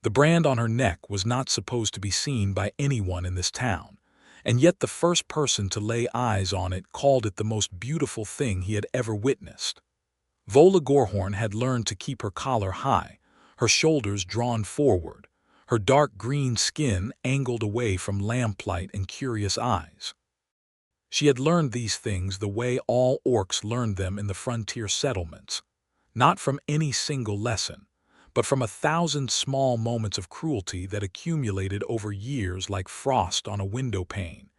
The brand on her neck was not supposed to be seen by anyone in this town, and yet the first person to lay eyes on it called it the most beautiful thing he had ever witnessed. Vola Gorehorn had learned to keep her collar high, her shoulders drawn forward, her dark green skin angled away from lamplight and curious eyes. She had learned these things the way all orcs learned them in the frontier settlements, not from any single lesson, but from 1,000 small moments of cruelty that accumulated over years like frost on a window pane,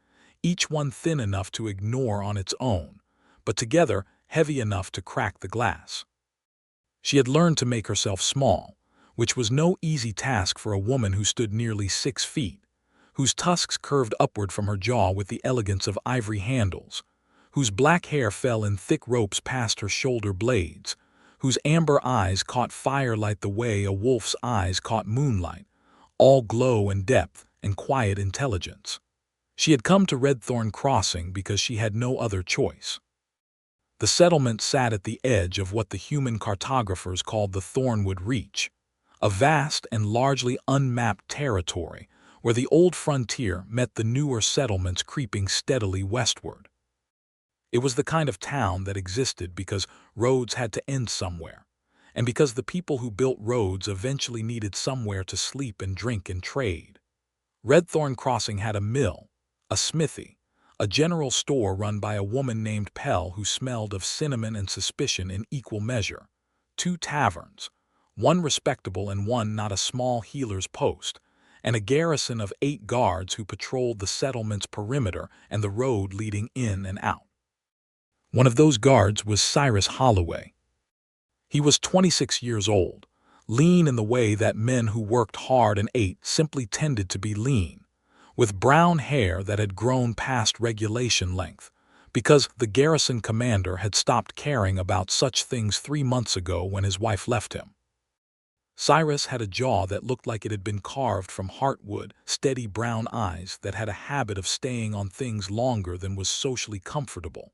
each one thin enough to ignore on its own, but together heavy enough to crack the glass. She had learned to make herself small, which was no easy task for a woman who stood nearly 6 feet, whose tusks curved upward from her jaw with the elegance of ivory handles, whose black hair fell in thick ropes past her shoulder blades, whose amber eyes caught firelight the way a wolf's eyes caught moonlight, all glow and depth and quiet intelligence. She had come to Redthorn Crossing because she had no other choice. The settlement sat at the edge of what the human cartographers called the Thornwood Reach, a vast and largely unmapped territory where the old frontier met the newer settlements creeping steadily westward. It was the kind of town that existed because roads had to end somewhere, and because the people who built roads eventually needed somewhere to sleep and drink and trade. Redthorn Crossing had a mill, a smithy, a general store run by a woman named Pell who smelled of cinnamon and suspicion in equal measure, 2 taverns, one respectable and one not a small healer's post, and a garrison of 8 guards who patrolled the settlement's perimeter and the road leading in and out. One of those guards was Cyrus Holloway. He was 26 years old, lean in the way that men who worked hard and ate simply tended to be lean, with brown hair that had grown past regulation length, because the garrison commander had stopped caring about such things 3 months ago when his wife left him. Cyrus had a jaw that looked like it had been carved from heartwood, steady brown eyes that had a habit of staying on things longer than was socially comfortable,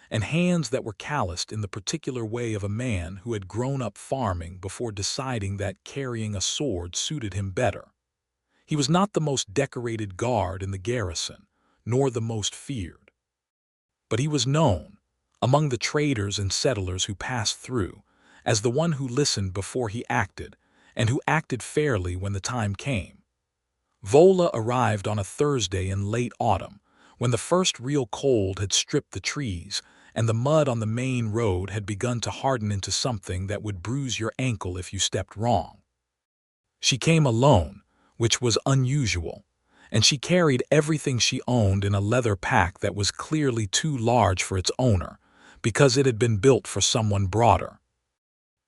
and hands that were calloused in the particular way of a man who had grown up farming before deciding that carrying a sword suited him better. He was not the most decorated guard in the garrison, nor the most feared. But he was known, among the traders and settlers who passed through, as the one who listened before he acted, and who acted fairly when the time came. Vola arrived on a Thursday in late autumn, when the first real cold had stripped the trees, and the mud on the main road had begun to harden into something that would bruise your ankle if you stepped wrong. She came alone, which was unusual, and she carried everything she owned in a leather pack that was clearly too large for its owner, because it had been built for someone broader.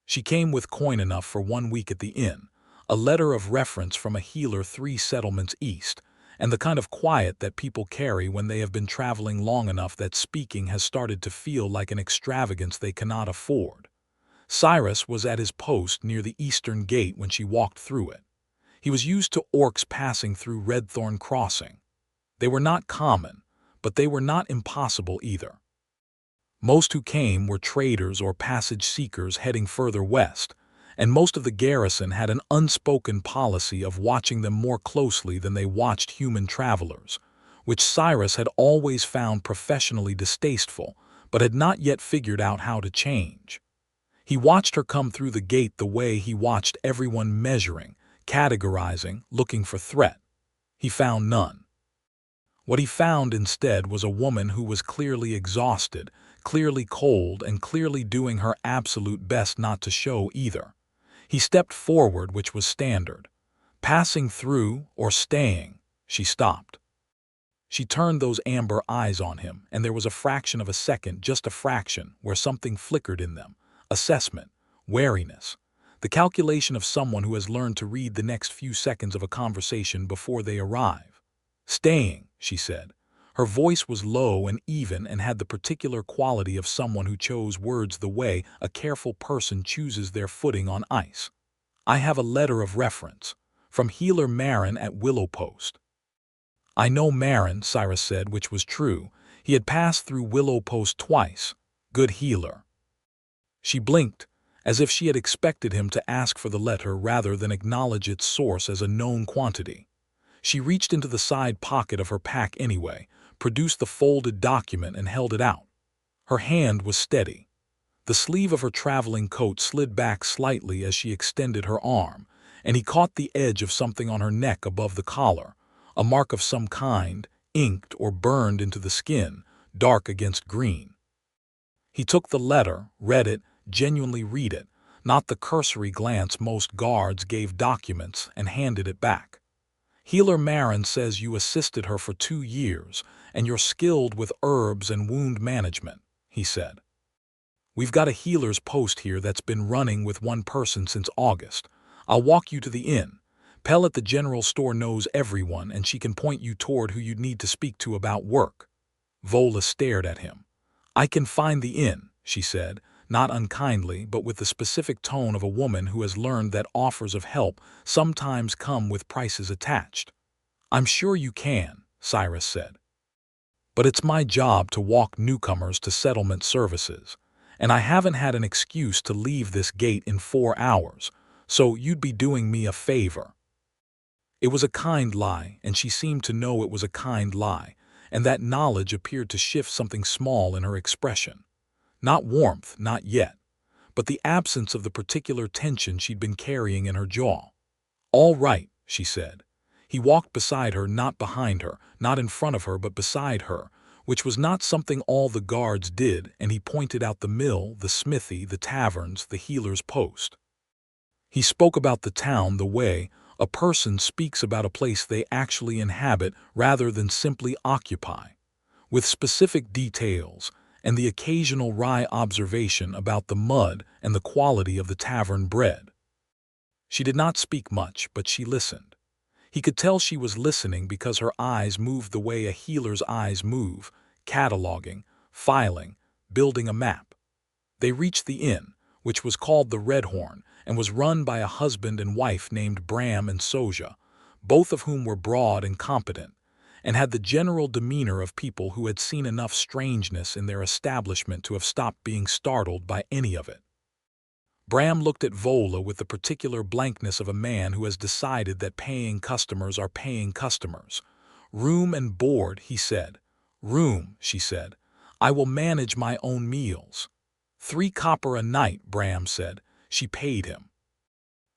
She came with coin enough for 1 week at the inn, a letter of reference from a healer 3 settlements east, and the kind of quiet that people carry when they have been traveling long enough that speaking has started to feel like an extravagance they cannot afford. Cyrus was at his post near the eastern gate when she walked through it. He was used to orcs passing through Redthorn Crossing. They were not common, but they were not impossible either. Most who came were traders or passage seekers heading further west, and most of the garrison had an unspoken policy of watching them more closely than they watched human travelers, which Cyrus had always found professionally distasteful, but had not yet figured out how to change. He watched her come through the gate the way he watched everyone measuring, categorizing, looking for threat. He found none. What he found instead was a woman who was clearly exhausted, clearly cold, and clearly doing her absolute best not to show either. He stepped forward, which was standard. Passing through or staying, she stopped. She turned those amber eyes on him, and there was a fraction of a second, just a fraction, where something flickered in them. Assessment, wariness, the calculation of someone who has learned to read the next few seconds of a conversation before they arrive. Staying, she said. Her voice was low and even and had the particular quality of someone who chose words the way a careful person chooses their footing on ice. I have a letter of reference, from healer Marin at Willow Post. I know Marin, Cyrus said, which was true. He had passed through Willow Post twice. Good healer. She blinked, as if she had expected him to ask for the letter rather than acknowledge its source as a known quantity. She reached into the side pocket of her pack anyway, produced the folded document and held it out. Her hand was steady. The sleeve of her traveling coat slid back slightly as she extended her arm, and he caught the edge of something on her neck above the collar, a mark of some kind, inked or burned into the skin, dark against green. He took the letter, read it, genuinely read it, not the cursory glance most guards gave documents, and handed it back. Healer Marin says you assisted her for 2 years, and you're skilled with herbs and wound management, he said. We've got a healer's post here that's been running with one person since August. I'll walk you to the inn. Pell at the general store knows everyone, and she can point you toward who you'd need to speak to about work. Vola stared at him. I can find the inn, she said, not unkindly, but with the specific tone of a woman who has learned that offers of help sometimes come with prices attached. I'm sure you can, Cyrus said. But it's my job to walk newcomers to settlement services, and I haven't had an excuse to leave this gate in 4 hours, so you'd be doing me a favor. It was a kind lie, and she seemed to know it was a kind lie, and that knowledge appeared to shift something small in her expression. Not warmth, not yet, but the absence of the particular tension she'd been carrying in her jaw. All right, she said. He walked beside her, not behind her, not in front of her, but beside her, which was not something all the guards did, and he pointed out the mill, the smithy, the taverns, the healer's post. He spoke about the town the way a person speaks about a place they actually inhabit rather than simply occupy, with specific details and the occasional wry observation about the mud and the quality of the tavern bread. She did not speak much, but she listened. He could tell she was listening because her eyes moved the way a healer's eyes move, cataloging, filing, building a map. They reached the inn, which was called the Redthorn, and was run by a husband and wife named Bram and Soja, both of whom were broad and competent, and had the general demeanor of people who had seen enough strangeness in their establishment to have stopped being startled by any of it. Bram looked at Vola with the particular blankness of a man who has decided that paying customers are paying customers. Room and board, he said. Room, she said. I will manage my own meals. 3 copper a night, Bram said. She paid him.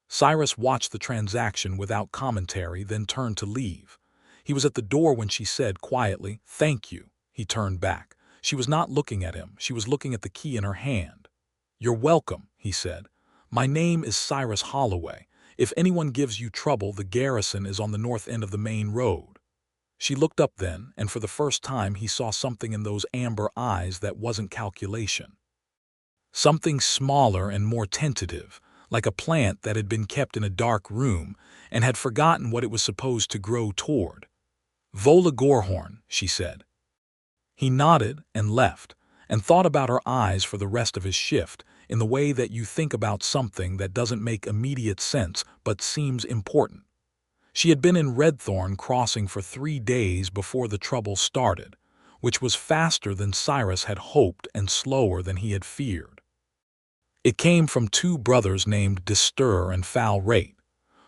Cyrus watched the transaction without commentary, then turned to leave. He was at the door when she said quietly, "Thank you." He turned back. She was not looking at him. She was looking at the key in her hand. "You're welcome," he said. "My name is Cyrus Holloway. If anyone gives you trouble, the garrison is on the north end of the main road." She looked up then, and for the first time he saw something in those amber eyes that wasn't calculation. Something smaller and more tentative, like a plant that had been kept in a dark room and had forgotten what it was supposed to grow toward. "Vola Gorehorn," she said. He nodded and left, and thought about her eyes for the rest of his shift, in the way that you think about something that doesn't make immediate sense but seems important. She had been in Redthorn Crossing for 3 days before the trouble started, which was faster than Cyrus had hoped and slower than he had feared. It came from 2 brothers named Distur and Foul Rate,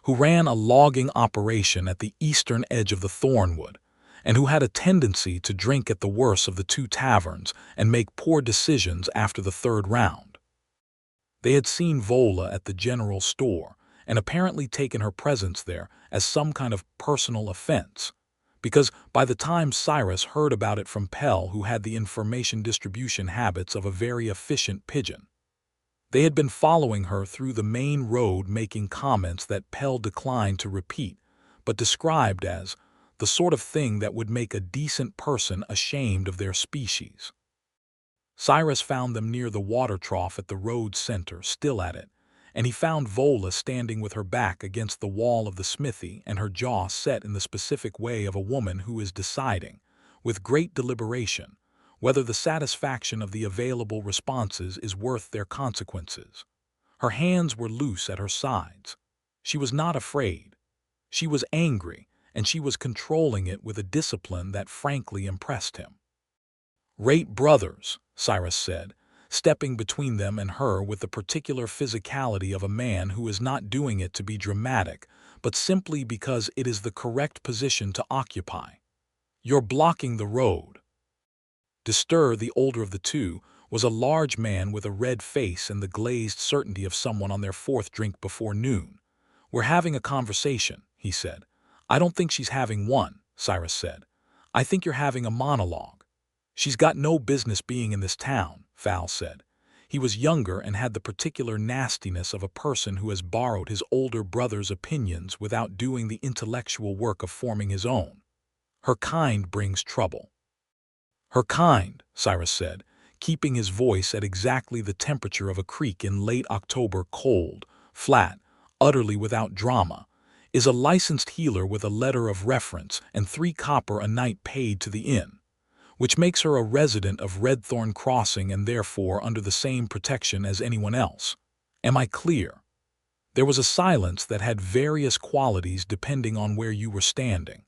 who ran a logging operation at the eastern edge of the Thornwood, and who had a tendency to drink at the worst of the 2 taverns and make poor decisions after the 3rd round. They had seen Vola at the general store and apparently taken her presence there as some kind of personal offense, because by the time Cyrus heard about it from Pell, who had the information distribution habits of a very efficient pigeon, they had been following her through the main road, making comments that Pell declined to repeat, but described as the sort of thing that would make a decent person ashamed of their species. Cyrus found them near the water trough at the road center, still at it, and he found Vola standing with her back against the wall of the smithy and her jaw set in the specific way of a woman who is deciding, with great deliberation, whether the satisfaction of the available responses is worth their consequences. Her hands were loose at her sides. She was not afraid. She was angry, and she was controlling it with a discipline that frankly impressed him. "Rate brothers," Cyrus said, stepping between them and her with the particular physicality of a man who is not doing it to be dramatic, but simply because it is the correct position to occupy. "You're blocking the road." Distur, the older of the two, was a large man with a red face and the glazed certainty of someone on their fourth drink before noon. "We're having a conversation," he said. "I don't think she's having one," Cyrus said. "I think you're having a monologue." "She's got no business being in this town," Val said. He was younger and had the particular nastiness of a person who has borrowed his older brother's opinions without doing the intellectual work of forming his own. "Her kind brings trouble." "Her kind," Cyrus said, keeping his voice at exactly the temperature of a creek in late October, cold, flat, utterly without drama, "is a licensed healer with a letter of reference and 3 copper a night paid to the inn, which makes her a resident of Redthorn Crossing and therefore under the same protection as anyone else. Am I clear?" There was a silence that had various qualities depending on where you were standing.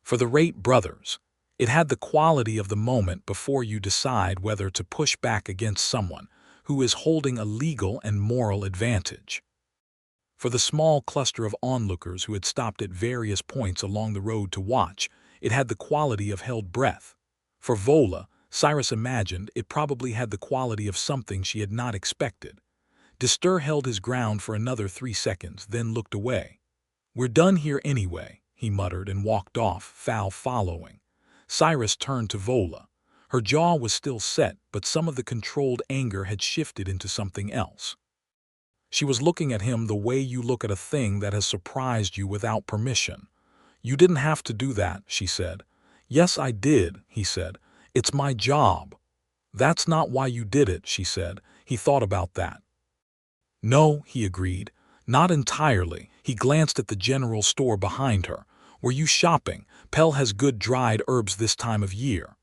For the Wright brothers, it had the quality of the moment before you decide whether to push back against someone who is holding a legal and moral advantage. For the small cluster of onlookers who had stopped at various points along the road to watch, it had the quality of held breath. For Vola, Cyrus imagined, it probably had the quality of something she had not expected. Distur held his ground for another 3 seconds, then looked away. "We're done here anyway," he muttered and walked off, Val following. Cyrus turned to Vola. Her jaw was still set, but some of the controlled anger had shifted into something else. She was looking at him the way you look at a thing that has surprised you without permission. "You didn't have to do that," she said. "Yes, I did," he said. "It's my job." "That's not why you did it," she said. He thought about that. "No," he agreed. "Not entirely." He glanced at the general store behind her. "Were you shopping? Pell has good dried herbs this time of year."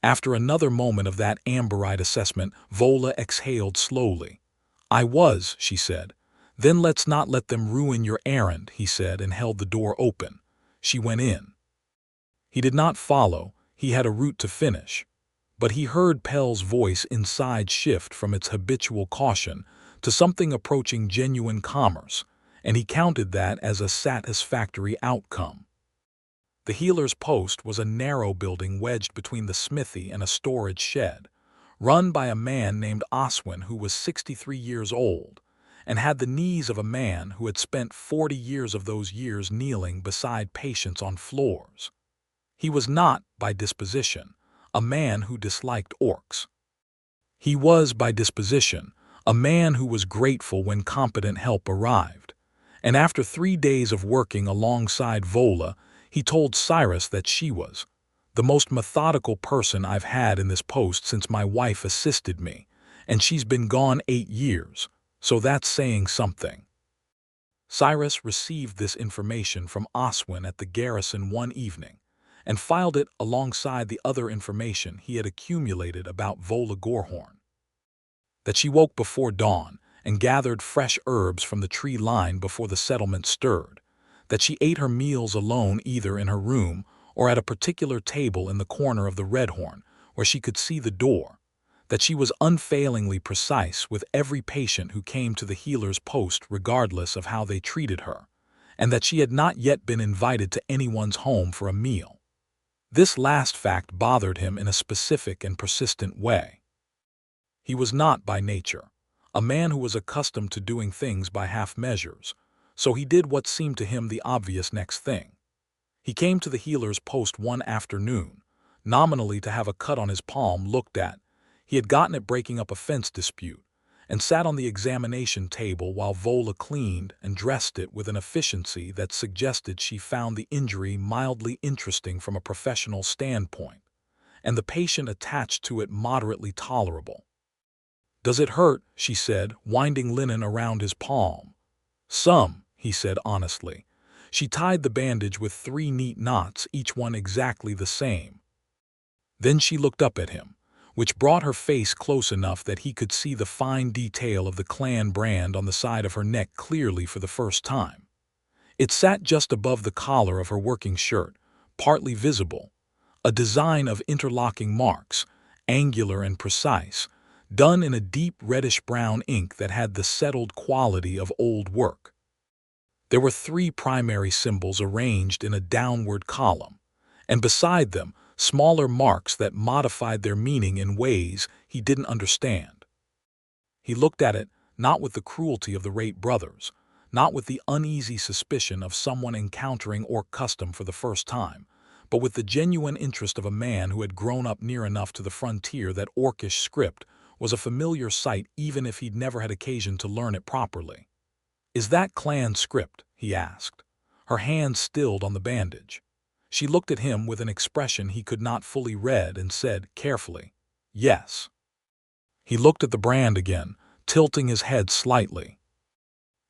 After another moment of that amberite assessment, Vola exhaled slowly. "I was," she said. "Then let's not let them ruin your errand," he said, and held the door open. She went in. He did not follow. He had a route to finish. But he heard Pell's voice inside shift from its habitual caution to something approaching genuine commerce, and he counted that as a satisfactory outcome. The healer's post was a narrow building wedged between the smithy and a storage shed, run by a man named Oswin who was 63 years old, and had the knees of a man who had spent 40 years of those years kneeling beside patients on floors. He was not, by disposition, a man who disliked orcs. He was, by disposition, a man who was grateful when competent help arrived, and after 3 days of working alongside Vola, he told Cyrus that she was the most methodical person I've had in this post since my wife assisted me, and she's been gone 8 years, so that's saying something. Cyrus received this information from Oswin at the garrison one evening, and filed it alongside the other information he had accumulated about Vola Gorehorn. That she woke before dawn and gathered fresh herbs from the tree line before the settlement stirred. That she ate her meals alone either in her room or at a particular table in the corner of the Redthorn where she could see the door. That she was unfailingly precise with every patient who came to the healer's post regardless of how they treated her, and that she had not yet been invited to anyone's home for a meal. This last fact bothered him in a specific and persistent way. He was not, by nature, a man who was accustomed to doing things by half measures, so he did what seemed to him the obvious next thing. He came to the healer's post one afternoon, nominally to have a cut on his palm looked at. He had gotten it breaking up a fence dispute, and sat on the examination table while Vola cleaned and dressed it with an efficiency that suggested she found the injury mildly interesting from a professional standpoint, and the patient attached to it moderately tolerable. "Does it hurt?" she said, winding linen around his palm. "Some," he said honestly. She tied the bandage with 3 neat knots, each one exactly the same. Then she looked up at him, which brought her face close enough that he could see the fine detail of the clan brand on the side of her neck clearly for the first time. It sat just above the collar of her working shirt, partly visible, a design of interlocking marks, angular and precise, done in a deep reddish-brown ink that had the settled quality of old work. There were 3 primary symbols arranged in a downward column, and beside them, smaller marks that modified their meaning in ways he didn't understand. He looked at it not with the cruelty of the Wright brothers, not with the uneasy suspicion of someone encountering orc custom for the first time, but with the genuine interest of a man who had grown up near enough to the frontier that orcish script was a familiar sight even if he'd never had occasion to learn it properly. "Is that clan script?" he asked. Her hand stilled on the bandage. She looked at him with an expression he could not fully read and said carefully, "Yes." He looked at the brand again, tilting his head slightly.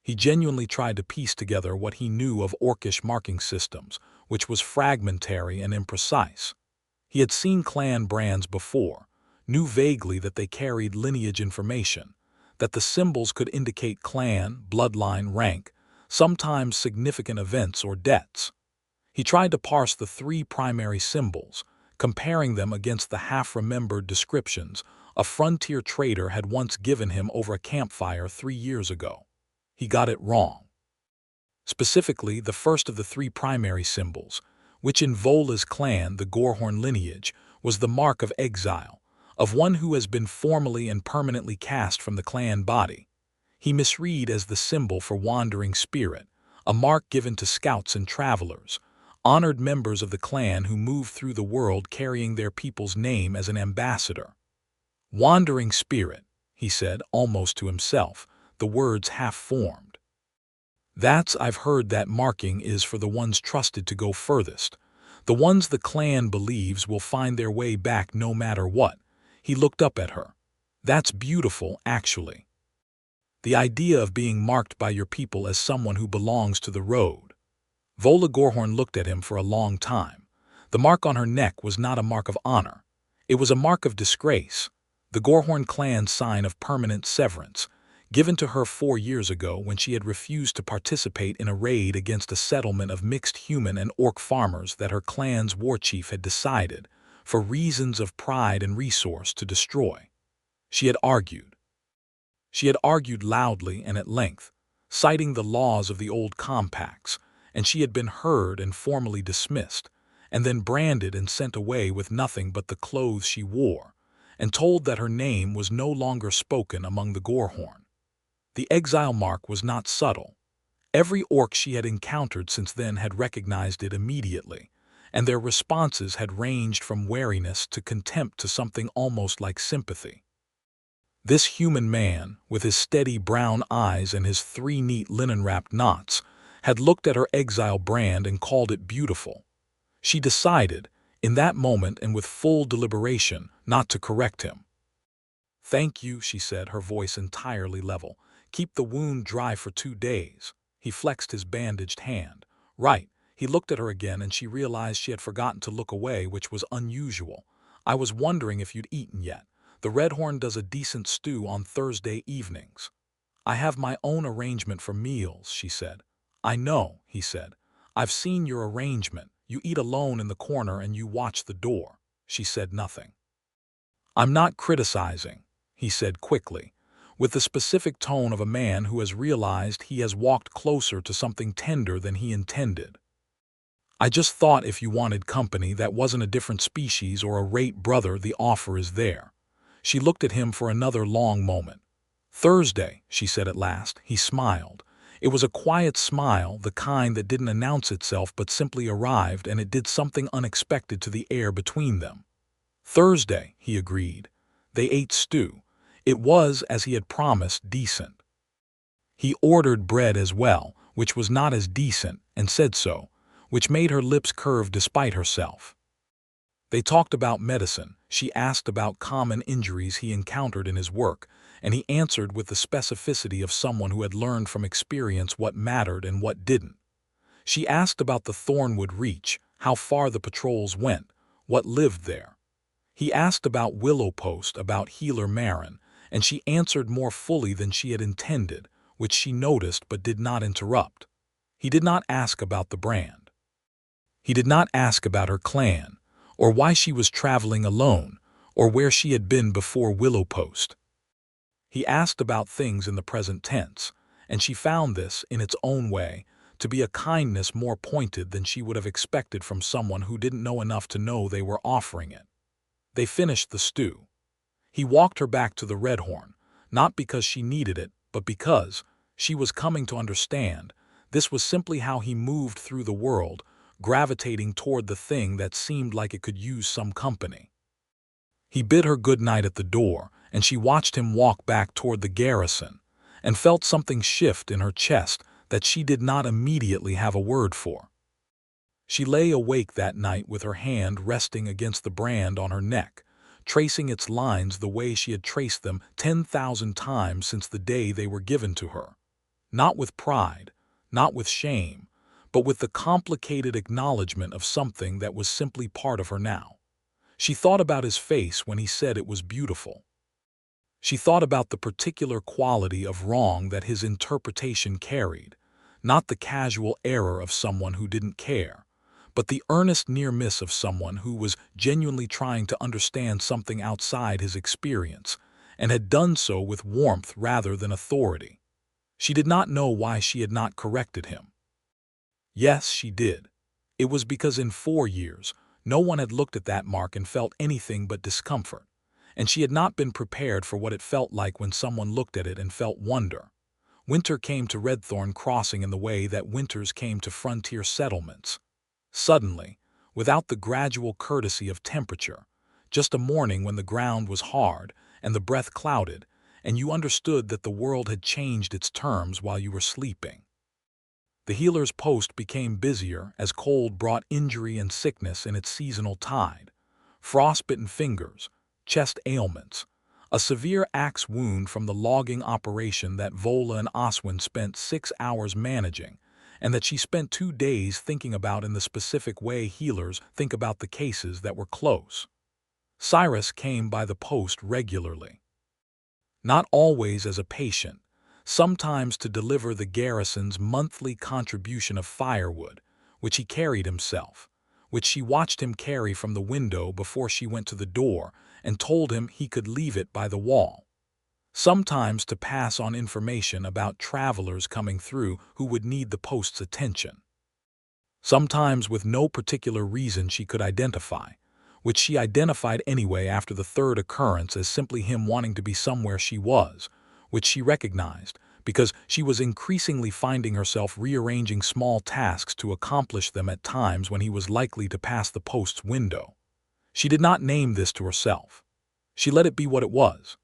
He genuinely tried to piece together what he knew of orcish marking systems, which was fragmentary and imprecise. He had seen clan brands before, knew vaguely that they carried lineage information, that the symbols could indicate clan, bloodline, rank, sometimes significant events or debts. He tried to parse the 3 primary symbols, comparing them against the half-remembered descriptions a frontier trader had once given him over a campfire 3 years ago. He got it wrong. Specifically, the first of the 3 primary symbols, which in Vola's clan, the Gorehorn lineage, was the mark of exile, of one who has been formally and permanently cast from the clan body. He misread as the symbol for wandering spirit, a mark given to scouts and travelers, honored members of the clan who move through the world carrying their people's name as an ambassador. "Wandering spirit," he said, almost to himself, the words half-formed. I've heard that marking is for the ones trusted to go furthest, the ones the clan believes will find their way back no matter what." He looked up at her. "That's beautiful, actually. The idea of being marked by your people as someone who belongs to the road." Vola Gorehorn looked at him for a long time. The mark on her neck was not a mark of honor. It was a mark of disgrace, the Gorehorn clan's sign of permanent severance, given to her 4 years ago when she had refused to participate in a raid against a settlement of mixed human and orc farmers that her clan's war chief had decided, for reasons of pride and resource, to destroy. She had argued. She had argued loudly and at length, citing the laws of the old compacts, and she had been heard and formally dismissed, and then branded and sent away with nothing but the clothes she wore, and told that her name was no longer spoken among the Gorehorn. The exile mark was not subtle. Every orc she had encountered since then had recognized it immediately, and their responses had ranged from wariness to contempt to something almost like sympathy. This human man, with his steady brown eyes and his 3 neat linen-wrapped knots, had looked at her exile brand and called it beautiful. She decided, in that moment and with full deliberation, not to correct him. "Thank you," she said, her voice entirely level. "Keep the wound dry for 2 days." He flexed his bandaged hand. "Right." He looked at her again and she realized she had forgotten to look away, which was unusual. "I was wondering if you'd eaten yet. The Redthorn does a decent stew on Thursday evenings." "I have my own arrangement for meals," she said. "I know," he said. "I've seen your arrangement. You eat alone in the corner and you watch the door." She said nothing. "I'm not criticizing," he said quickly, with the specific tone of a man who has realized he has walked closer to something tender than he intended. "I just thought if you wanted company that wasn't a different species or a Wright brother, the offer is there." She looked at him for another long moment. "Thursday," she said at last. He smiled. It was a quiet smile, the kind that didn't announce itself but simply arrived, and it did something unexpected to the air between them. "Thursday," he agreed. They ate stew. It was, as he had promised, decent. He ordered bread as well, which was not as decent, and said so, which made her lips curve despite herself. They talked about medicine. She asked about common injuries he encountered in his work, and he answered with the specificity of someone who had learned from experience what mattered and what didn't. She asked about the Thornwood Reach, how far the patrols went, what lived there. He asked about Willow Post, about Healer Marin, and she answered more fully than she had intended, which she noticed but did not interrupt. He did not ask about the brand. He did not ask about her clan, or why she was traveling alone, or where she had been before Willow Post. He asked about things in the present tense, and she found this, in its own way, to be a kindness more pointed than she would have expected from someone who didn't know enough to know they were offering it. They finished the stew. He walked her back to the Redthorn, not because she needed it, but because she was coming to understand. This was simply how he moved through the world, gravitating toward the thing that seemed like it could use some company. He bid her good night at the door, and she watched him walk back toward the garrison, and felt something shift in her chest that she did not immediately have a word for. She lay awake that night with her hand resting against the brand on her neck, tracing its lines the way she had traced them 10,000 times since the day they were given to her. Not with pride, not with shame, but with the complicated acknowledgement of something that was simply part of her now. She thought about his face when he said it was beautiful. She thought about the particular quality of wrong that his interpretation carried, not the casual error of someone who didn't care, but the earnest near miss of someone who was genuinely trying to understand something outside his experience, and had done so with warmth rather than authority. She did not know why she had not corrected him. Yes, she did. It was because in 4 years, no one had looked at that mark and felt anything but discomfort, and she had not been prepared for what it felt like when someone looked at it and felt wonder. Winter came to Redthorn Crossing in the way that winters came to frontier settlements. Suddenly, without the gradual courtesy of temperature, just a morning when the ground was hard and the breath clouded, and you understood that the world had changed its terms while you were sleeping. The healer's post became busier as cold brought injury and sickness in its seasonal tide. Frostbitten fingers, chest ailments, a severe axe wound from the logging operation that Vola and Oswin spent 6 hours managing, and that she spent 2 days thinking about in the specific way healers think about the cases that were close. Cyrus came by the post regularly. Not always as a patient, sometimes to deliver the garrison's monthly contribution of firewood, which he carried himself, which she watched him carry from the window before she went to the door and told him he could leave it by the wall. Sometimes to pass on information about travelers coming through who would need the post's attention. Sometimes with no particular reason she could identify, which she identified anyway after the 3rd occurrence as simply him wanting to be somewhere she was, which she recognized, because she was increasingly finding herself rearranging small tasks to accomplish them at times when he was likely to pass the post's window. She did not name this to herself. She let it be what it was.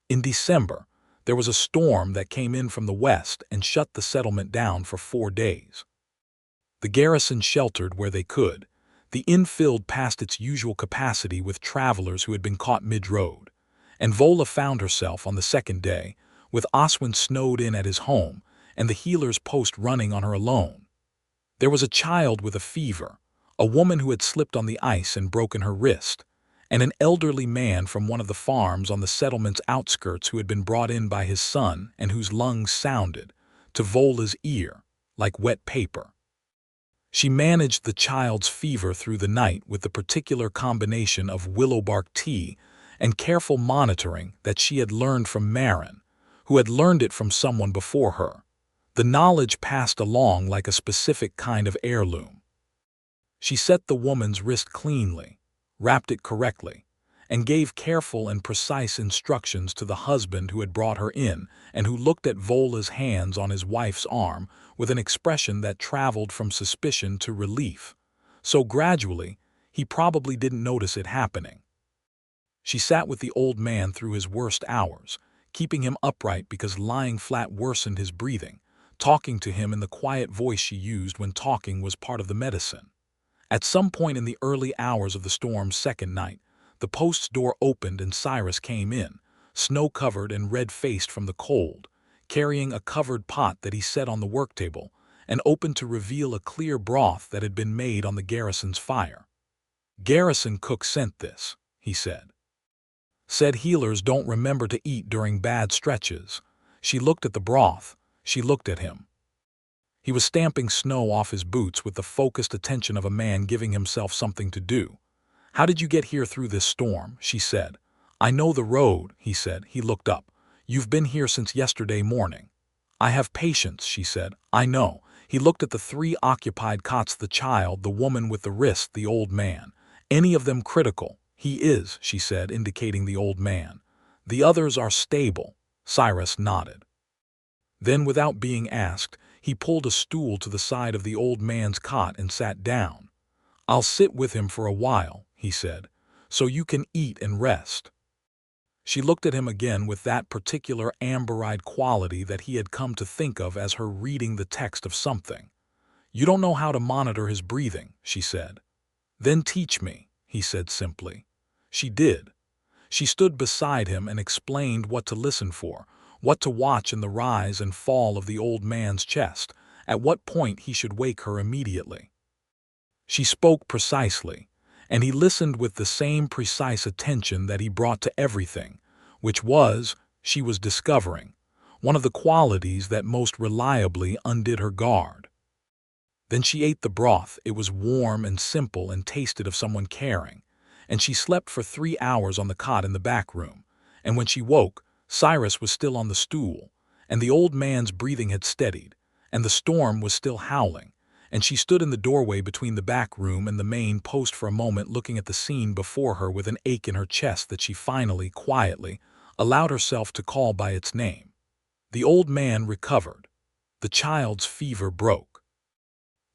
In December, there was a storm that came in from the west and shut the settlement down for 4 days. The garrison sheltered where they could. The inn filled past its usual capacity with travelers who had been caught mid-road, and Vola found herself on the 2nd day, with Oswin snowed in at his home and the healer's post running on her alone. There was a child with a fever, a woman who had slipped on the ice and broken her wrist, and an elderly man from one of the farms on the settlement's outskirts who had been brought in by his son and whose lungs sounded, to Vola's ear, like wet paper. She managed the child's fever through the night with the particular combination of willowbark tea and careful monitoring that she had learned from Marin, who had learned it from someone before her. The knowledge passed along like a specific kind of heirloom. She set the woman's wrist cleanly, wrapped it correctly, and gave careful and precise instructions to the husband who had brought her in and who looked at Vola's hands on his wife's arm with an expression that traveled from suspicion to relief, so gradually he probably didn't notice it happening. She sat with the old man through his worst hours, keeping him upright because lying flat worsened his breathing, talking to him in the quiet voice she used when talking was part of the medicine. At some point in the early hours of the storm's 2nd night, the post's door opened and Cyrus came in, snow-covered and red-faced from the cold, carrying a covered pot that he set on the work table and opened to reveal a clear broth that had been made on the garrison's fire. "Garrison cook sent this," he said. "Said healers don't remember to eat during bad stretches." She looked at the broth. She looked at him. He was stamping snow off his boots with the focused attention of a man giving himself something to do. "How did you get here through this storm?" she said. "I know the road," he said. He looked up. You've been here since yesterday morning." "I have patience," she said. "I know." He looked at the three occupied cots, the child, the woman with the wrist, the old man. "Any of them critical?" "He is," she said, indicating the old man. "The others are stable." Cyrus nodded. Then, without being asked, he pulled a stool to the side of the old man's cot and sat down. "I'll sit with him for a while," he said, "so you can eat and rest." She looked at him again with that particular amber-eyed quality that he had come to think of as her reading the text of something. "You don't know how to monitor his breathing," she said. "Then teach me," he said simply. She did. She stood beside him and explained what to listen for, what to watch in the rise and fall of the old man's chest, at what point he should wake her immediately. She spoke precisely, and he listened with the same precise attention that he brought to everything, which was, she was discovering, one of the qualities that most reliably undid her guard. Then she ate the broth. It was warm and simple and tasted of someone caring, and she slept for 3 hours on the cot in the back room, and when she woke, Cyrus was still on the stool, and the old man's breathing had steadied, and the storm was still howling, and she stood in the doorway between the back room and the main post for a moment, looking at the scene before her with an ache in her chest that she finally, quietly, allowed herself to call by its name. The old man recovered. The child's fever broke.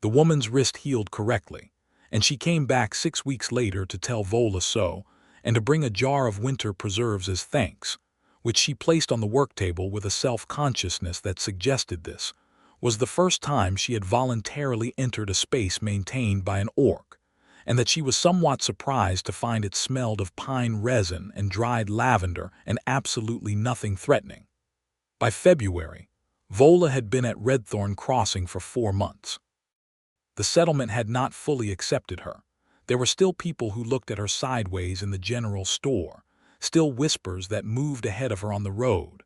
The woman's wrist healed correctly, and she came back 6 weeks later to tell Vola so, and to bring a jar of winter preserves as thanks, which she placed on the work table with a self-consciousness that suggested this was the first time she had voluntarily entered a space maintained by an orc, and that she was somewhat surprised to find it smelled of pine resin and dried lavender and absolutely nothing threatening. By February, Vola had been at Redthorn Crossing for 4 months. The settlement had not fully accepted her. There were still people who looked at her sideways in the general store, still whispers that moved ahead of her on the road.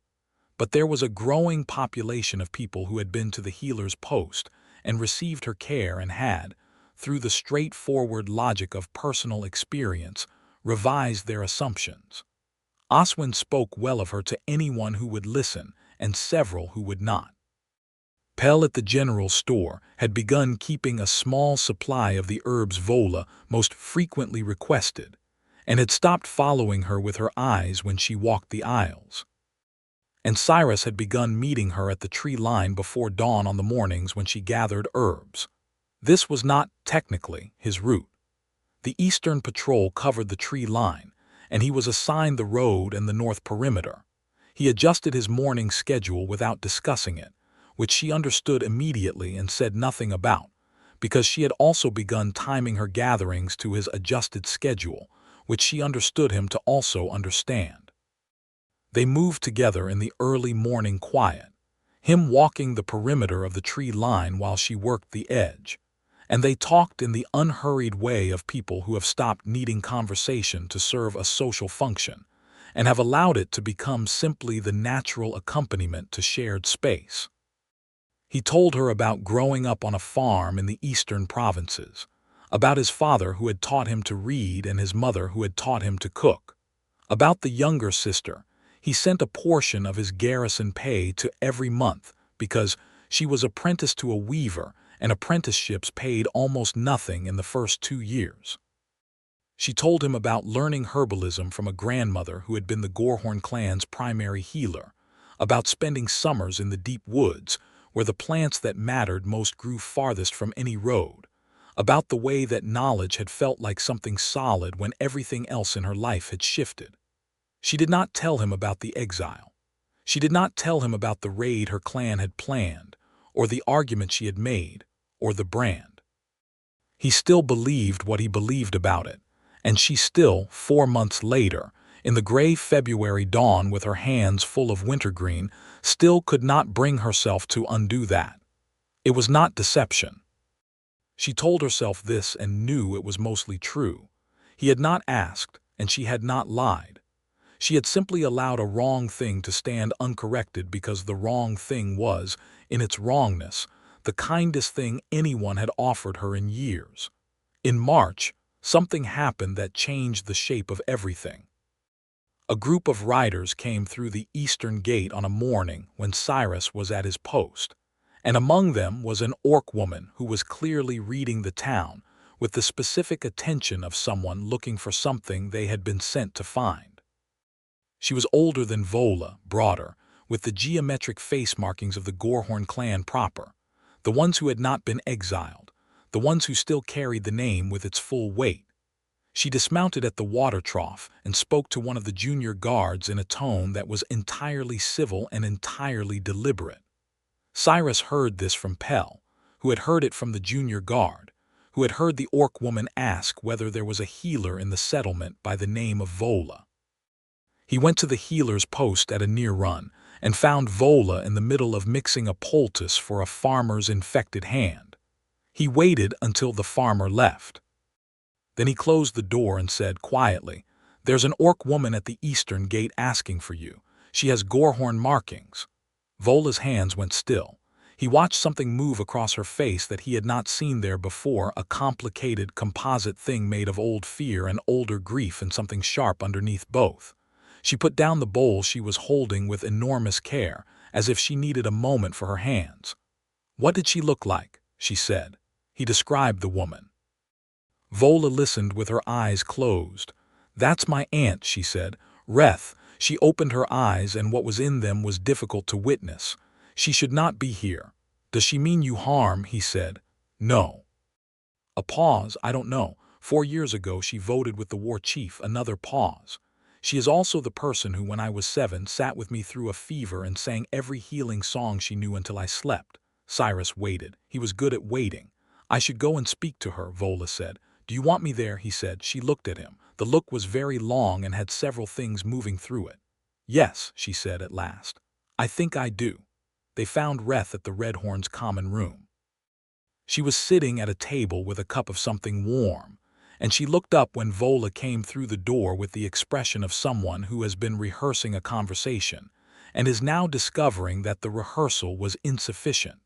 But there was a growing population of people who had been to the healer's post and received her care and had, through the straightforward logic of personal experience, revised their assumptions. Oswin spoke well of her to anyone who would listen and several who would not. Pell at the general store had begun keeping a small supply of the herbs Vola most frequently requested, and had stopped following her with her eyes when she walked the aisles. And Cyrus had begun meeting her at the tree line before dawn on the mornings when she gathered herbs. This was not, technically, his route. The Eastern Patrol covered the tree line, and he was assigned the road and the north perimeter. He adjusted his morning schedule without discussing it, which she understood immediately and said nothing about, because she had also begun timing her gatherings to his adjusted schedule, which she understood him to also understand. They moved together in the early morning quiet, him walking the perimeter of the tree line while she worked the edge, and they talked in the unhurried way of people who have stopped needing conversation to serve a social function, and have allowed it to become simply the natural accompaniment to shared space. He told her about growing up on a farm in the eastern provinces, about his father who had taught him to read and his mother who had taught him to cook, about the younger sister. He sent a portion of his garrison pay to every month because she was apprenticed to a weaver and apprenticeships paid almost nothing in the first 2 years. She told him about learning herbalism from a grandmother who had been the Gorehorn clan's primary healer, about spending summers in the deep woods where the plants that mattered most grew farthest from any road, about the way that knowledge had felt like something solid when everything else in her life had shifted. She did not tell him about the exile. She did not tell him about the raid her clan had planned, or the argument she had made, or the brand. He still believed what he believed about it, and she still, 4 months later, in the gray February dawn with her hands full of wintergreen, still could not bring herself to undo that. It was not deception. She told herself this and knew it was mostly true. He had not asked, and she had not lied. She had simply allowed a wrong thing to stand uncorrected because the wrong thing was, in its wrongness, the kindest thing anyone had offered her in years. In March, something happened that changed the shape of everything. A group of riders came through the eastern gate on a morning when Cyrus was at his post, and among them was an orc woman who was clearly reading the town with the specific attention of someone looking for something they had been sent to find. She was older than Vola, broader, with the geometric face markings of the Gorehorn clan proper, the ones who had not been exiled, the ones who still carried the name with its full weight. She dismounted at the water trough and spoke to one of the junior guards in a tone that was entirely civil and entirely deliberate. Cyrus heard this from Pell, who had heard it from the junior guard, who had heard the orc woman ask whether there was a healer in the settlement by the name of Vola. He went to the healer's post at a near run and found Vola in the middle of mixing a poultice for a farmer's infected hand. He waited until the farmer left. Then he closed the door and said quietly, "There's an orc woman at the eastern gate asking for you. She has Gorehorn markings." Vola's hands went still. He watched something move across her face that he had not seen there before, a complicated composite thing made of old fear and older grief and something sharp underneath both. She put down the bowl she was holding with enormous care, as if she needed a moment for her hands. "What did she look like?" she said. He described the woman. Vola listened with her eyes closed. "That's my aunt," she said. "Reth." She opened her eyes, and what was in them was difficult to witness. "She should not be here." "Does she mean you harm?" he said. "No." A pause. "I don't know. 4 years ago she voted with the war chief." Another pause. "She is also the person who, when I was 7, sat with me through a fever and sang every healing song she knew until I slept." Cyrus waited. He was good at waiting. "I should go and speak to her," Vola said. "Do you want me there?" he said. She looked at him. The look was very long and had several things moving through it. "Yes," she said at last. "I think I do." They found Reth at the Redthorn's common room. She was sitting at a table with a cup of something warm, and she looked up when Vola came through the door with the expression of someone who has been rehearsing a conversation and is now discovering that the rehearsal was insufficient.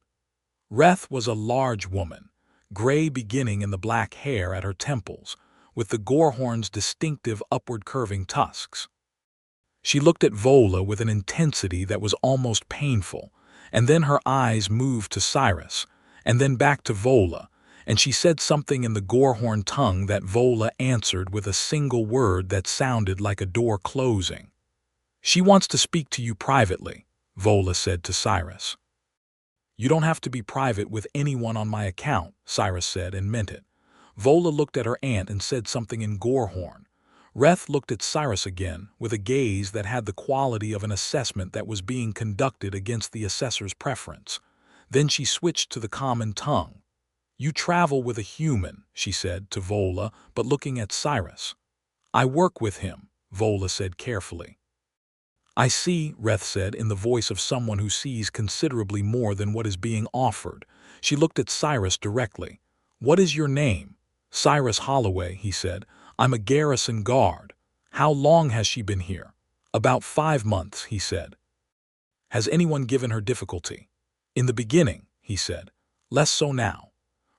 Reth was a large woman, gray beginning in the black hair at her temples, with the Gorehorn's distinctive upward curving tusks. She looked at Vola with an intensity that was almost painful, and then her eyes moved to Cyrus, and then back to Vola, and she said something in the Gorehorn tongue that Vola answered with a single word that sounded like a door closing. "She wants to speak to you privately," Vola said to Cyrus. "You don't have to be private with anyone on my account," Cyrus said, and meant it. Vola looked at her aunt and said something in Gorehorn. Reth looked at Cyrus again, with a gaze that had the quality of an assessment that was being conducted against the assessor's preference. Then she switched to the common tongue. "You travel with a human," she said to Vola, but looking at Cyrus. "I work with him," Vola said carefully. "I see," Reth said in the voice of someone who sees considerably more than what is being offered. She looked at Cyrus directly. "What is your name?" "Cyrus Holloway," he said. "I'm a garrison guard." "How long has she been here?" "About 5 months," he said. "Has anyone given her difficulty?" "In the beginning," he said. "Less so now."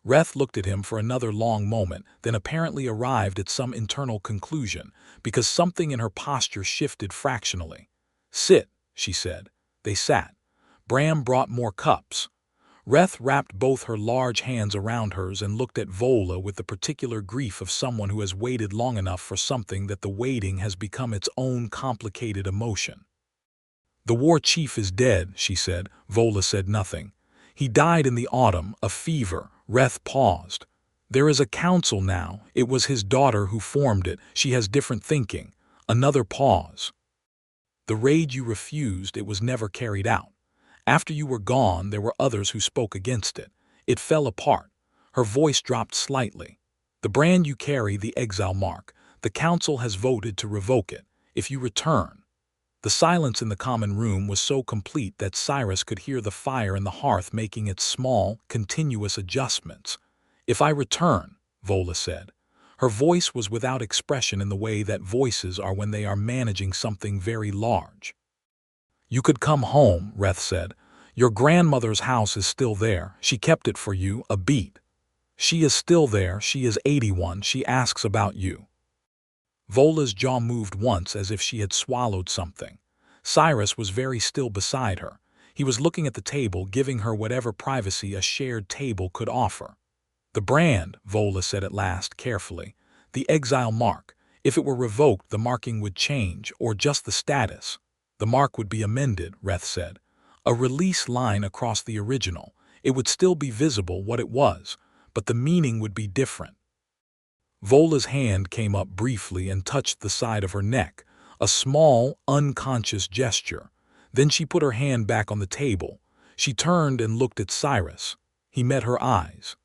Reth looked at him for another long moment, then apparently arrived at some internal conclusion, because something in her posture shifted fractionally. "Sit," she said. They sat. Bram brought more cups. Reth wrapped both her large hands around hers and looked at Vola with the particular grief of someone who has waited long enough for something that the waiting has become its own complicated emotion. "The war chief is dead," she said. Vola said nothing. "He died in the autumn, a fever." Reth paused. "There is a council now. It was his daughter who formed it. She has different thinking." Another pause. "The raid you refused, it was never carried out. After you were gone, there were others who spoke against it. It fell apart." Her voice dropped slightly. "The brand you carry, the exile mark, the council has voted to revoke it. If you return—" The silence in the common room was so complete that Cyrus could hear the fire in the hearth making its small, continuous adjustments. "If I return," Vola said. Her voice was without expression in the way that voices are when they are managing something very large. "You could come home," Reth said. "Your grandmother's house is still there. She kept it for you, a beat. She is still there. She is 81. She asks about you." Vola's jaw moved once as if she had swallowed something. Cyrus was very still beside her. He was looking at the table, giving her whatever privacy a shared table could offer. "The brand," Vola said at last, carefully. "The exile mark. If it were revoked, the marking would change, or just the status." "The mark would be amended," Reth said. "A release line across the original. It would still be visible what it was, but the meaning would be different." Vola's hand came up briefly and touched the side of her neck, a small, unconscious gesture. Then she put her hand back on the table. She turned and looked at Cyrus. He met her eyes.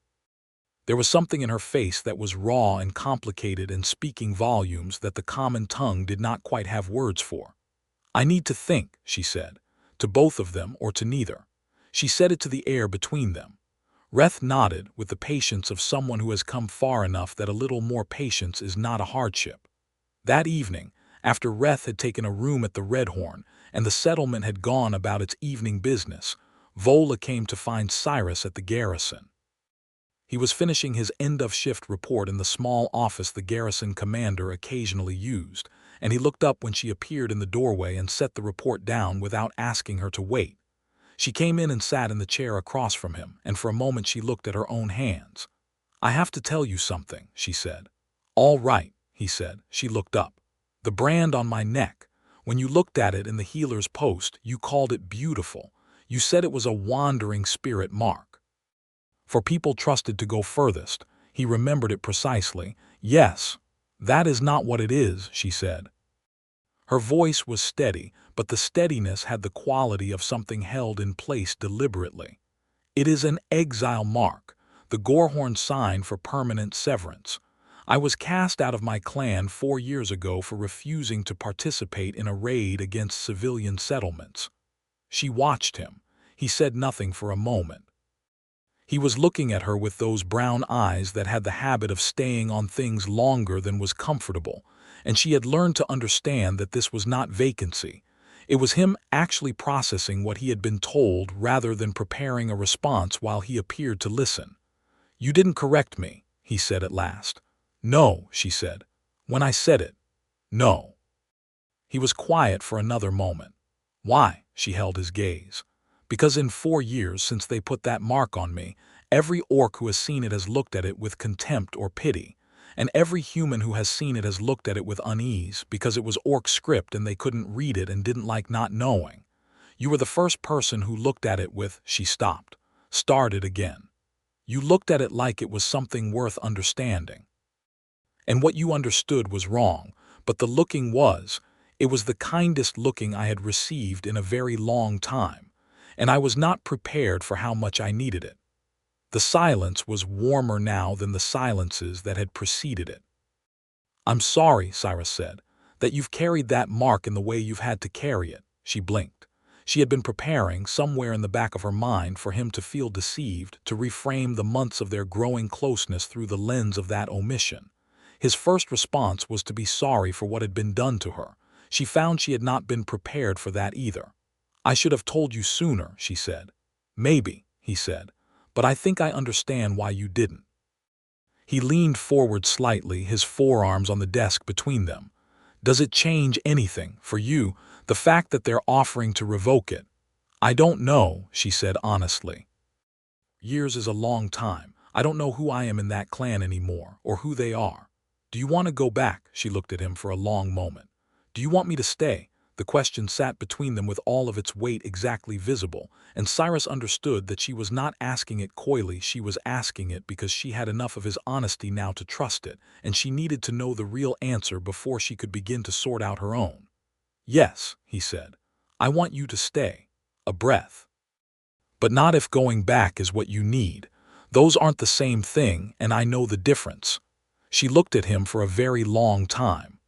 There was something in her face that was raw and complicated and speaking volumes that the common tongue did not quite have words for. "I need to think," she said, to both of them or to neither. She said it to the air between them. Reth nodded with the patience of someone who has come far enough that a little more patience is not a hardship. That evening, after Reth had taken a room at the Redthorn and the settlement had gone about its evening business, Vola came to find Cyrus at the garrison. He was finishing his end-of-shift report in the small office the garrison commander occasionally used, and he looked up when she appeared in the doorway and set the report down without asking her to wait. She came in and sat in the chair across from him, and for a moment she looked at her own hands. "I have to tell you something," she said. "All right," he said. She looked up. "The brand on my neck. When you looked at it in the healer's post, you called it beautiful. You said it was a wandering spirit mark. For people trusted to go furthest." He remembered it precisely. "Yes, that is not what it is," she said. Her voice was steady, but the steadiness had the quality of something held in place deliberately. "It is an exile mark, the Gorehorn sign for permanent severance. I was cast out of my clan 4 years ago for refusing to participate in a raid against civilian settlements." She watched him. He said nothing for a moment. He was looking at her with those brown eyes that had the habit of staying on things longer than was comfortable, and she had learned to understand that this was not vacancy. It was him actually processing what he had been told rather than preparing a response while he appeared to listen. "You didn't correct me," he said at last. "No," she said. "When I said it. No." He was quiet for another moment. "Why?" She held his gaze. "Because in 4 years since they put that mark on me, every orc who has seen it has looked at it with contempt or pity, and every human who has seen it has looked at it with unease because it was orc script and they couldn't read it and didn't like not knowing. You were the first person who looked at it with—" She stopped, started again. "You looked at it like it was something worth understanding. And what you understood was wrong, but the looking was, it was the kindest looking I had received in a very long time, and I was not prepared for how much I needed it." The silence was warmer now than the silences that had preceded it. "I'm sorry," Cyrus said, "that you've carried that mark in the way you've had to carry it." She blinked. She had been preparing, somewhere in the back of her mind, for him to feel deceived, to reframe the months of their growing closeness through the lens of that omission. His first response was to be sorry for what had been done to her. She found she had not been prepared for that either. "I should have told you sooner," she said. "Maybe," he said, "but I think I understand why you didn't." He leaned forward slightly, his forearms on the desk between them. "Does it change anything, for you, the fact that they're offering to revoke it?" "I don't know," she said honestly. "Years is a long time. I don't know who I am in that clan anymore, or who they are. Do you want to go back?" She looked at him for a long moment. "Do you want me to stay?" The question sat between them with all of its weight exactly visible, and Cyrus understood that she was not asking it coyly. She was asking it because she had enough of his honesty now to trust it, and she needed to know the real answer before she could begin to sort out her own. "Yes," he said. "I want you to stay." A breath. "But not if going back is what you need. Those aren't the same thing, and I know the difference." She looked at him for a very long time.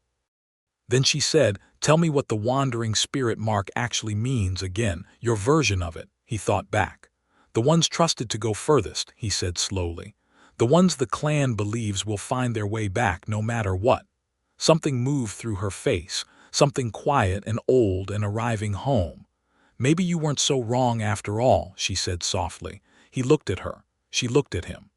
Then she said, "Tell me what the wandering spirit mark actually means again, your version of it." He thought back. "The ones trusted to go furthest," he said slowly. "The ones the clan believes will find their way back no matter what." Something moved through her face, something quiet and old and arriving home. "Maybe you weren't so wrong after all," she said softly. He looked at her. She looked at him.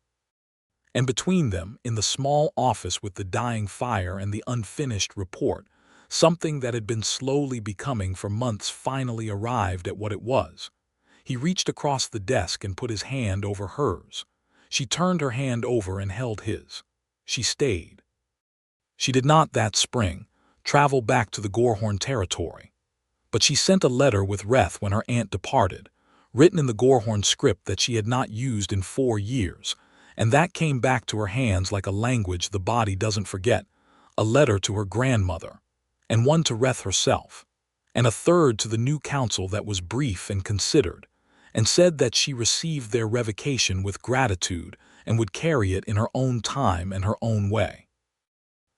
And between them, in the small office with the dying fire and the unfinished report, something that had been slowly becoming for months finally arrived at what it was. He reached across the desk and put his hand over hers. She turned her hand over and held his. She stayed. She did not that spring travel back to the Gorehorn territory, but she sent a letter with Reth when her aunt departed, written in the Gorehorn script that she had not used in 4 years, and that came back to her hands like a language the body doesn't forget, a letter to her grandmother, and one to Reth herself, and a third to the new council that was brief and considered, and said that she received their revocation with gratitude and would carry it in her own time and her own way.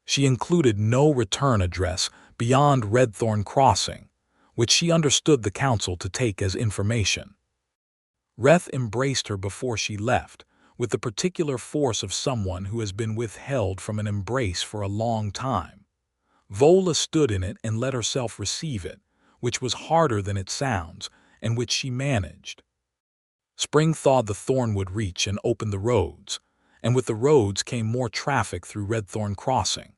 She included no return address beyond Redthorn Crossing, which she understood the council to take as information. Reth embraced her before she left, with the particular force of someone who has been withheld from an embrace for a long time. Vola stood in it and let herself receive it, which was harder than it sounds, and which she managed. Spring thawed the thornwood reach and opened the roads, and with the roads came more traffic through Redthorn Crossing,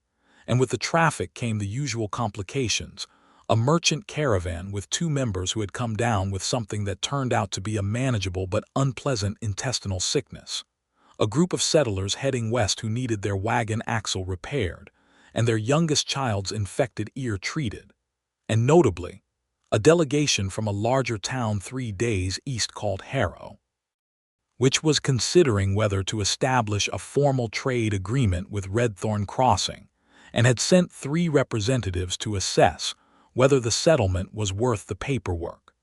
and with the traffic came the usual complications, a merchant caravan with 2 members who had come down with something that turned out to be a manageable but unpleasant intestinal sickness, a group of settlers heading west who needed their wagon axle repaired, and their youngest child's infected ear treated, and notably, a delegation from a larger town 3 days east called Harrow, which was considering whether to establish a formal trade agreement with Redthorn Crossing, and had sent 3 representatives to assess whether the settlement was worth the paperwork.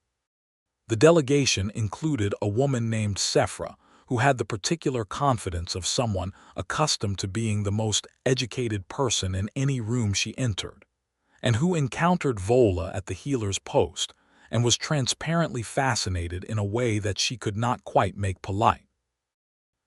The delegation included a woman named Sephra, who had the particular confidence of someone accustomed to being the most educated person in any room she entered, and who encountered Vola at the healer's post and was transparently fascinated in a way that she could not quite make polite.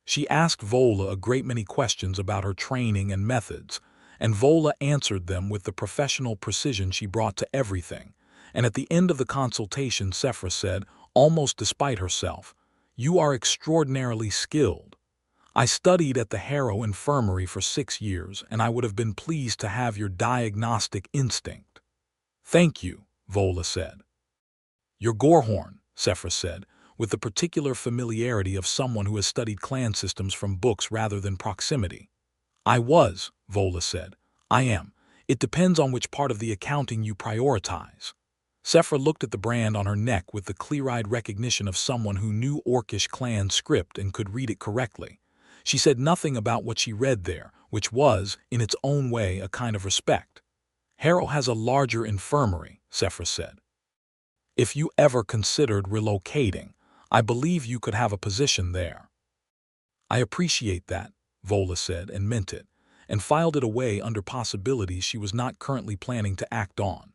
She asked Vola a great many questions about her training and methods, and Vola answered them with the professional precision she brought to everything, and at the end of the consultation Sephra said, almost despite herself, "You are extraordinarily skilled. I studied at the Harrow Infirmary for 6 years, and I would have been pleased to have your diagnostic instinct." "Thank you," Vola said. "You're Gorehorn," Sephra said, with the particular familiarity of someone who has studied clan systems from books rather than proximity. "I was," Vola said. "I am. It depends on which part of the accounting you prioritize." Sephra looked at the brand on her neck with the clear-eyed recognition of someone who knew Orcish clan script and could read it correctly. She said nothing about what she read there, which was, in its own way, a kind of respect. "Harrow has a larger infirmary," Sephra said. "If you ever considered relocating, I believe you could have a position there." "I appreciate that," Vola said, and meant it, and filed it away under possibilities she was not currently planning to act on.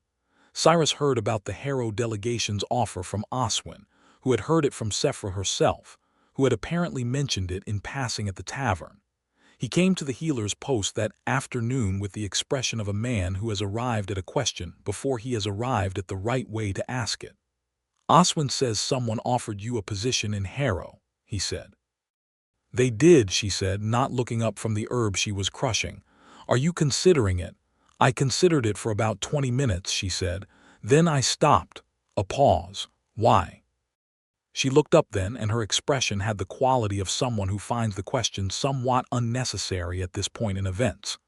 Cyrus heard about the Harrow delegation's offer from Oswin, who had heard it from Sephra herself, who had apparently mentioned it in passing at the tavern. He came to the healer's post that afternoon with the expression of a man who has arrived at a question before he has arrived at the right way to ask it. "Oswin says someone offered you a position in Harrow," he said. "They did," she said, not looking up from the herb she was crushing. "Are you considering it?" "I considered it for about 20 minutes," she said. "Then I stopped." A pause. "Why?" She looked up then, and her expression had the quality of someone who finds the question somewhat unnecessary at this point in events.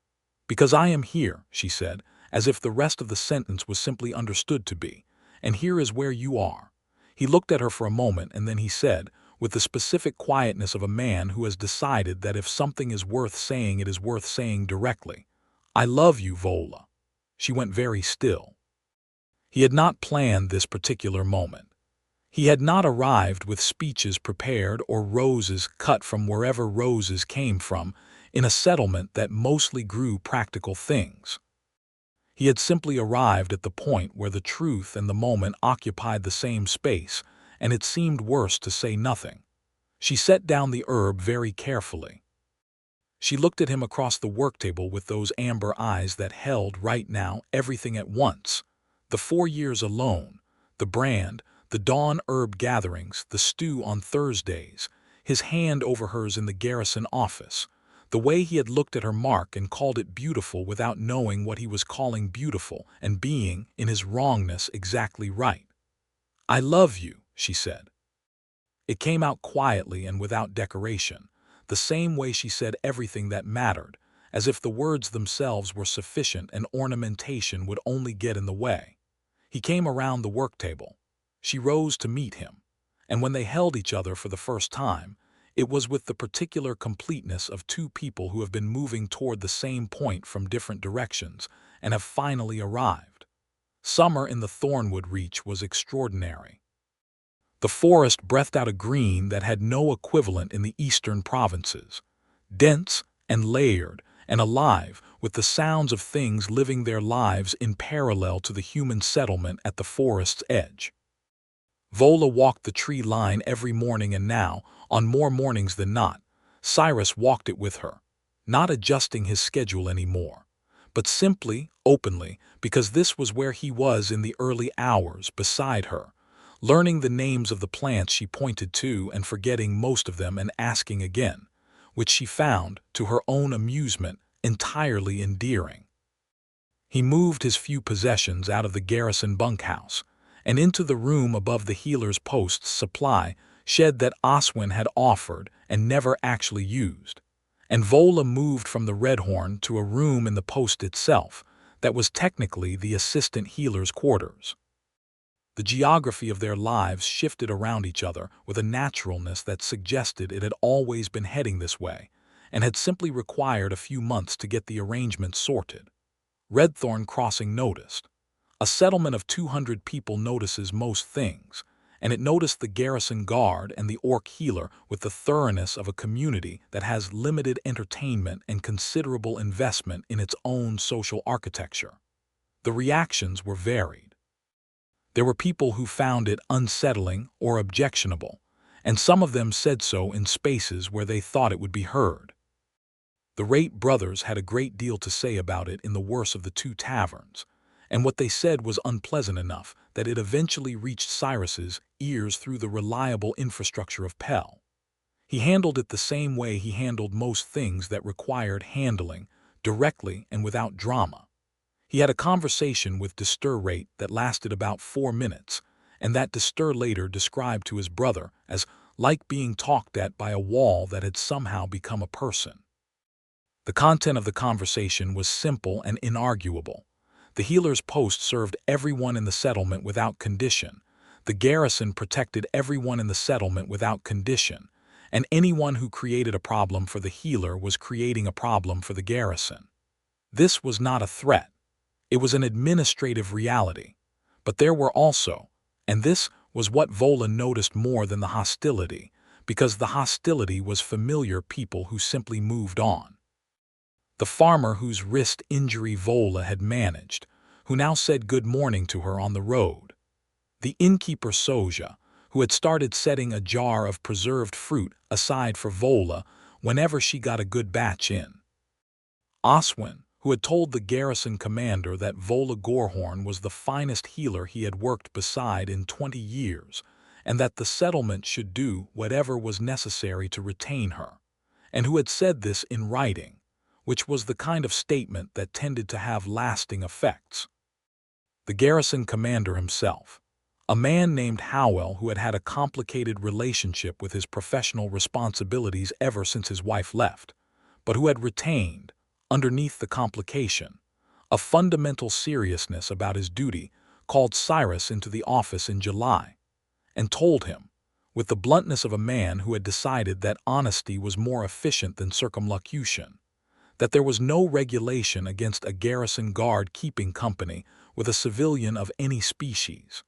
"Because I am here," she said, as if the rest of the sentence was simply understood to be, "and here is where you are." He looked at her for a moment, and then he said, with the specific quietness of a man who has decided that if something is worth saying, it is worth saying directly, "I love you, Vola." She went very still. He had not planned this particular moment. He had not arrived with speeches prepared or roses cut from wherever roses came from in a settlement that mostly grew practical things. He had simply arrived at the point where the truth and the moment occupied the same space, and it seemed worse to say nothing. She set down the herb very carefully. She looked at him across the work table with those amber eyes that held, right now, everything at once. The 4 years alone, the brand, the dawn herb gatherings, the stew on Thursdays, his hand over hers in the garrison office, The way he had looked at her mark and called it beautiful without knowing what he was calling beautiful and being, in his wrongness, exactly right. "I love you," she said. It came out quietly and without decoration, the same way she said everything that mattered, as if the words themselves were sufficient and ornamentation would only get in the way. He came around the work table. She rose to meet him, and when they held each other for the first time, it was with the particular completeness of two people who have been moving toward the same point from different directions and have finally arrived. Summer in the Thornwood Reach was extraordinary. The forest breathed out a green that had no equivalent in the eastern provinces, dense and layered and alive with the sounds of things living their lives in parallel to the human settlement at the forest's edge. Vola walked the tree line every morning, and now, on more mornings than not, Cyrus walked it with her, not adjusting his schedule anymore, but simply, openly, because this was where he was in the early hours beside her, learning the names of the plants she pointed to and forgetting most of them and asking again, which she found, to her own amusement, entirely endearing. He moved his few possessions out of the garrison bunkhouse and into the room above the healer's post's supply shed that Oswin had offered and never actually used, and Vola moved from the Redthorn to a room in the post itself that was technically the assistant healer's quarters. The geography of their lives shifted around each other with a naturalness that suggested it had always been heading this way and had simply required a few months to get the arrangement sorted. Redthorn Crossing noticed. A settlement of 200 people notices most things, and it noticed the garrison guard and the orc healer with the thoroughness of a community that has limited entertainment and considerable investment in its own social architecture. The reactions were varied. There were people who found it unsettling or objectionable, and some of them said so in spaces where they thought it would be heard. The Rate brothers had a great deal to say about it in the worse of the two taverns, and what they said was unpleasant enough that it eventually reached Cyrus's ears through the reliable infrastructure of Pell. He handled it the same way he handled most things that required handling, directly and without drama. He had a conversation with Distur Rate that lasted about 4 minutes, and that Distur later described to his brother as like being talked at by a wall that had somehow become a person. The content of the conversation was simple and inarguable. The healer's post served everyone in the settlement without condition. The garrison protected everyone in the settlement without condition, and anyone who created a problem for the healer was creating a problem for the garrison. This was not a threat. It was an administrative reality, but there were also, and this was what Vola noticed more than the hostility, because the hostility was familiar people who simply moved on. The farmer whose wrist injury Vola had managed, who now said good morning to her on the road. The innkeeper Soja, who had started setting a jar of preserved fruit aside for Vola whenever she got a good batch in. Oswin, who had told the garrison commander that Vola Gorehorn was the finest healer he had worked beside in 20 years, and that the settlement should do whatever was necessary to retain her, and who had said this in writing, which was the kind of statement that tended to have lasting effects. The garrison commander himself, a man named Howell who had had a complicated relationship with his professional responsibilities ever since his wife left, but who had retained, underneath the complication, a fundamental seriousness about his duty, called Cyrus into the office in July, and told him, with the bluntness of a man who had decided that honesty was more efficient than circumlocution, that there was no regulation against a garrison guard keeping company with a civilian of any species,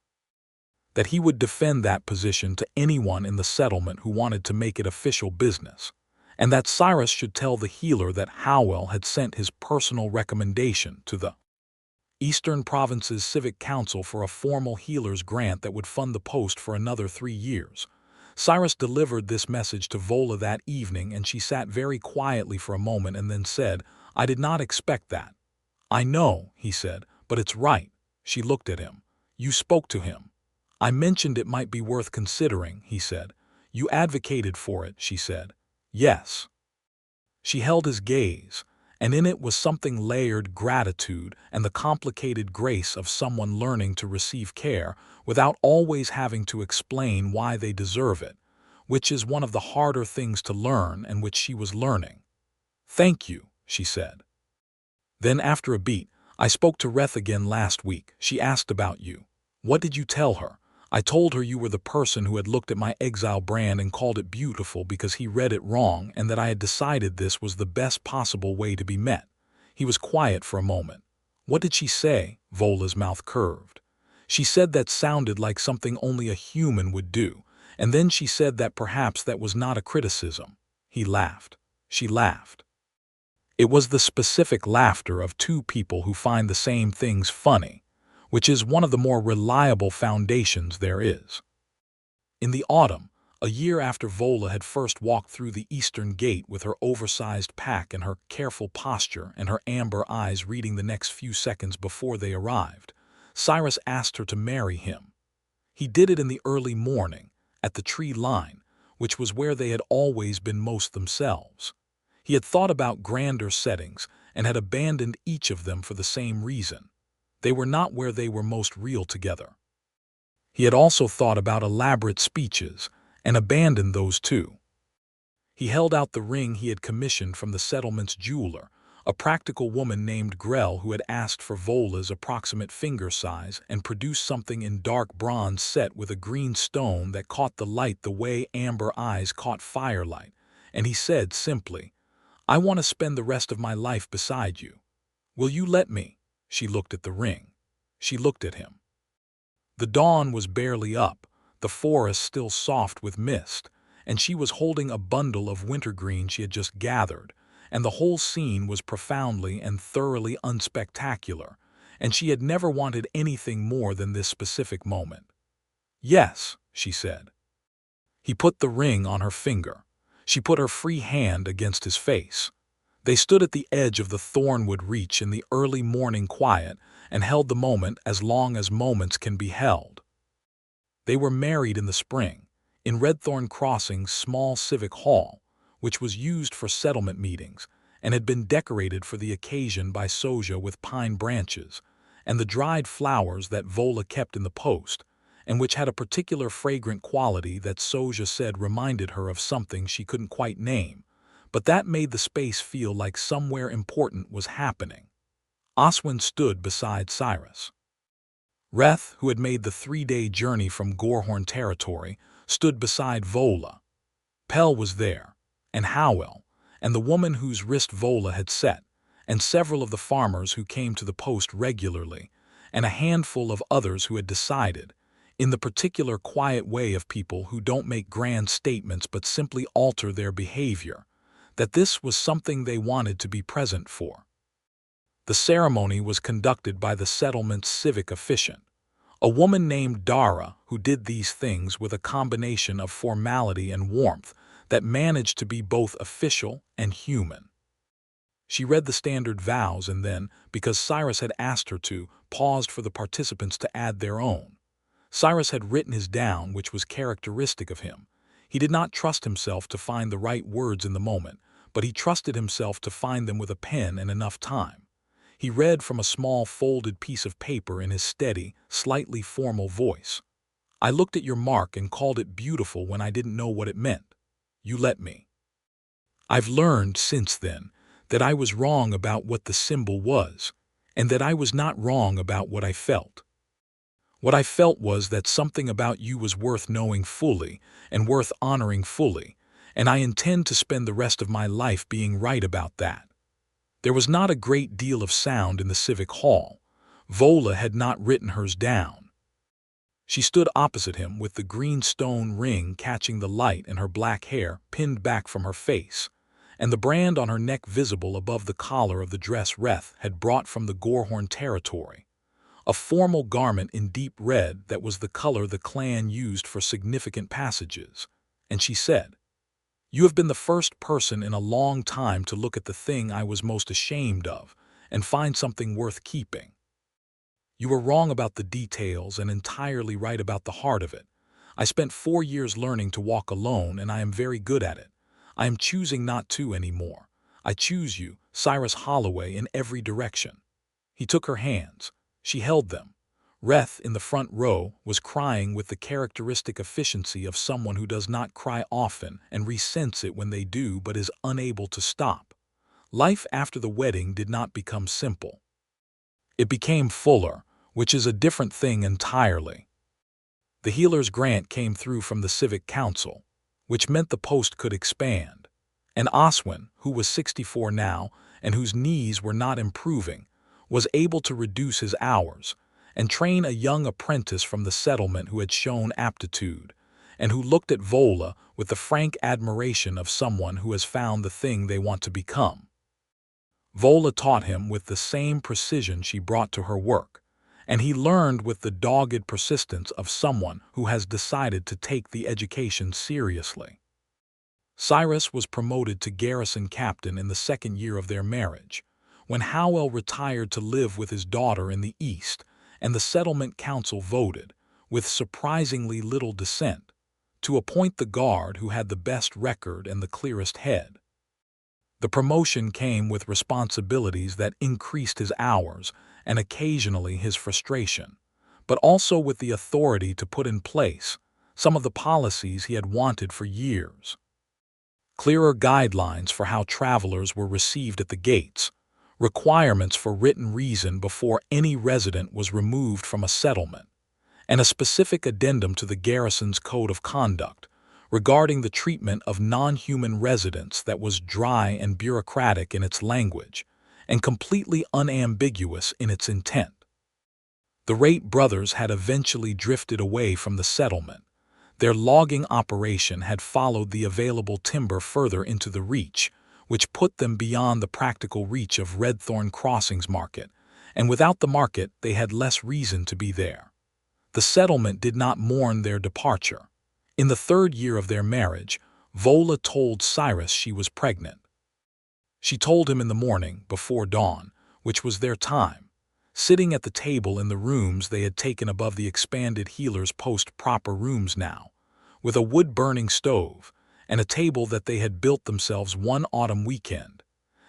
that he would defend that position to anyone in the settlement who wanted to make it official business, and that Cyrus should tell the healer that Howell had sent his personal recommendation to the Eastern Province's Civic Council for a formal healer's grant that would fund the post for another 3 years. Cyrus delivered this message to Vola that evening, and she sat very quietly for a moment and then said, "I did not expect that." "I know," he said, "but it's right." She looked at him. "You spoke to him." "I mentioned it might be worth considering," he said. "You advocated for it," she said. "Yes." She held his gaze, and in it was something layered gratitude and the complicated grace of someone learning to receive care without always having to explain why they deserve it, which is one of the harder things to learn and which she was learning. "Thank you," she said. Then after a beat, "I spoke to Reth again last week. She asked about you. What did you tell her?" "I told her you were the person who had looked at my exile brand and called it beautiful because he read it wrong, and that I had decided this was the best possible way to be met." He was quiet for a moment. "What did she say?" Vola's mouth curved. "She said that sounded like something only a human would do, and then she said that perhaps that was not a criticism." He laughed. She laughed. It was the specific laughter of two people who find the same things funny, which is one of the more reliable foundations there is. In the autumn, a year after Vola had first walked through the eastern gate with her oversized pack and her careful posture and her amber eyes reading the next few seconds before they arrived, Cyrus asked her to marry him. He did it in the early morning, at the tree line, which was where they had always been most themselves. He had thought about grander settings and had abandoned each of them for the same reason. They were not where they were most real together. He had also thought about elaborate speeches and abandoned those too. He held out the ring he had commissioned from the settlement's jeweler, a practical woman named Grell who had asked for Vola's approximate finger size and produced something in dark bronze set with a green stone that caught the light the way amber eyes caught firelight, and he said simply, "I want to spend the rest of my life beside you. Will you let me?" She looked at the ring. She looked at him. The dawn was barely up, the forest still soft with mist, and she was holding a bundle of wintergreen she had just gathered, and the whole scene was profoundly and thoroughly unspectacular, and she had never wanted anything more than this specific moment. "Yes," she said. He put the ring on her finger. She put her free hand against his face. They stood at the edge of the thornwood reach in the early morning quiet and held the moment as long as moments can be held. They were married in the spring, in Redthorn Crossing's small civic hall, which was used for settlement meetings and had been decorated for the occasion by Soja with pine branches and the dried flowers that Vola kept in the post, and which had a particular fragrant quality that Soja said reminded her of something she couldn't quite name, but that made the space feel like somewhere important was happening. Oswin stood beside Cyrus. Reth, who had made the 3-day journey from Gorehorn territory, stood beside Vola. Pell was there, and Howell, and the woman whose wrist Vola had set, and several of the farmers who came to the post regularly, and a handful of others who had decided, in the particular quiet way of people who don't make grand statements but simply alter their behavior, that this was something they wanted to be present for. The ceremony was conducted by the settlement's civic officiant, a woman named Dara who did these things with a combination of formality and warmth that managed to be both official and human. She read the standard vows and then, because Cyrus had asked her to, paused for the participants to add their own. Cyrus had written his down, which was characteristic of him. He did not trust himself to find the right words in the moment, but he trusted himself to find them with a pen and enough time. He read from a small folded piece of paper in his steady, slightly formal voice. "I looked at your mark and called it beautiful when I didn't know what it meant. You let me. I've learned since then that I was wrong about what the symbol was, and that I was not wrong about what I felt. What I felt was that something about you was worth knowing fully and worth honoring fully, and I intend to spend the rest of my life being right about that." There was not a great deal of sound in the civic hall. Vola had not written hers down. She stood opposite him with the green stone ring catching the light and her black hair pinned back from her face, and the brand on her neck visible above the collar of the dress Reth had brought from the Gorehorn territory, a formal garment in deep red that was the color the clan used for significant passages, and she said, "You have been the first person in a long time to look at the thing I was most ashamed of and find something worth keeping. You were wrong about the details and entirely right about the heart of it. I spent 4 years learning to walk alone, and I am very good at it. I am choosing not to anymore. I choose you, Cyrus Holloway, in every direction." He took her hands. She held them. Reth, in the front row, was crying with the characteristic efficiency of someone who does not cry often and resents it when they do but is unable to stop. Life after the wedding did not become simple. It became fuller, which is a different thing entirely. The healer's grant came through from the Civic Council, which meant the post could expand. And Oswin, who was 64 now and whose knees were not improving, was able to reduce his hours and train a young apprentice from the settlement who had shown aptitude and who looked at Vola with the frank admiration of someone who has found the thing they want to become. Vola taught him with the same precision she brought to her work, and he learned with the dogged persistence of someone who has decided to take the education seriously. Cyrus was promoted to garrison captain in the second year of their marriage, when Howell retired to live with his daughter in the east, and the settlement council voted, with surprisingly little dissent, to appoint the guard who had the best record and the clearest head. The promotion came with responsibilities that increased his hours and occasionally his frustration, but also with the authority to put in place some of the policies he had wanted for years. Clearer guidelines for how travelers were received at the gates, requirements for written reason before any resident was removed from a settlement, and a specific addendum to the garrison's code of conduct regarding the treatment of non-human residents that was dry and bureaucratic in its language and completely unambiguous in its intent. The Wright brothers had eventually drifted away from the settlement. Their logging operation had followed the available timber further into the reach, which put them beyond the practical reach of Redthorn Crossing's market, and without the market they had less reason to be there. The settlement did not mourn their departure. In the third year of their marriage, Vola told Cyrus she was pregnant. She told him in the morning, before dawn, which was their time, sitting at the table in the rooms they had taken above the expanded healer's post proper rooms now, with a wood-burning stove and a table that they had built themselves one autumn weekend,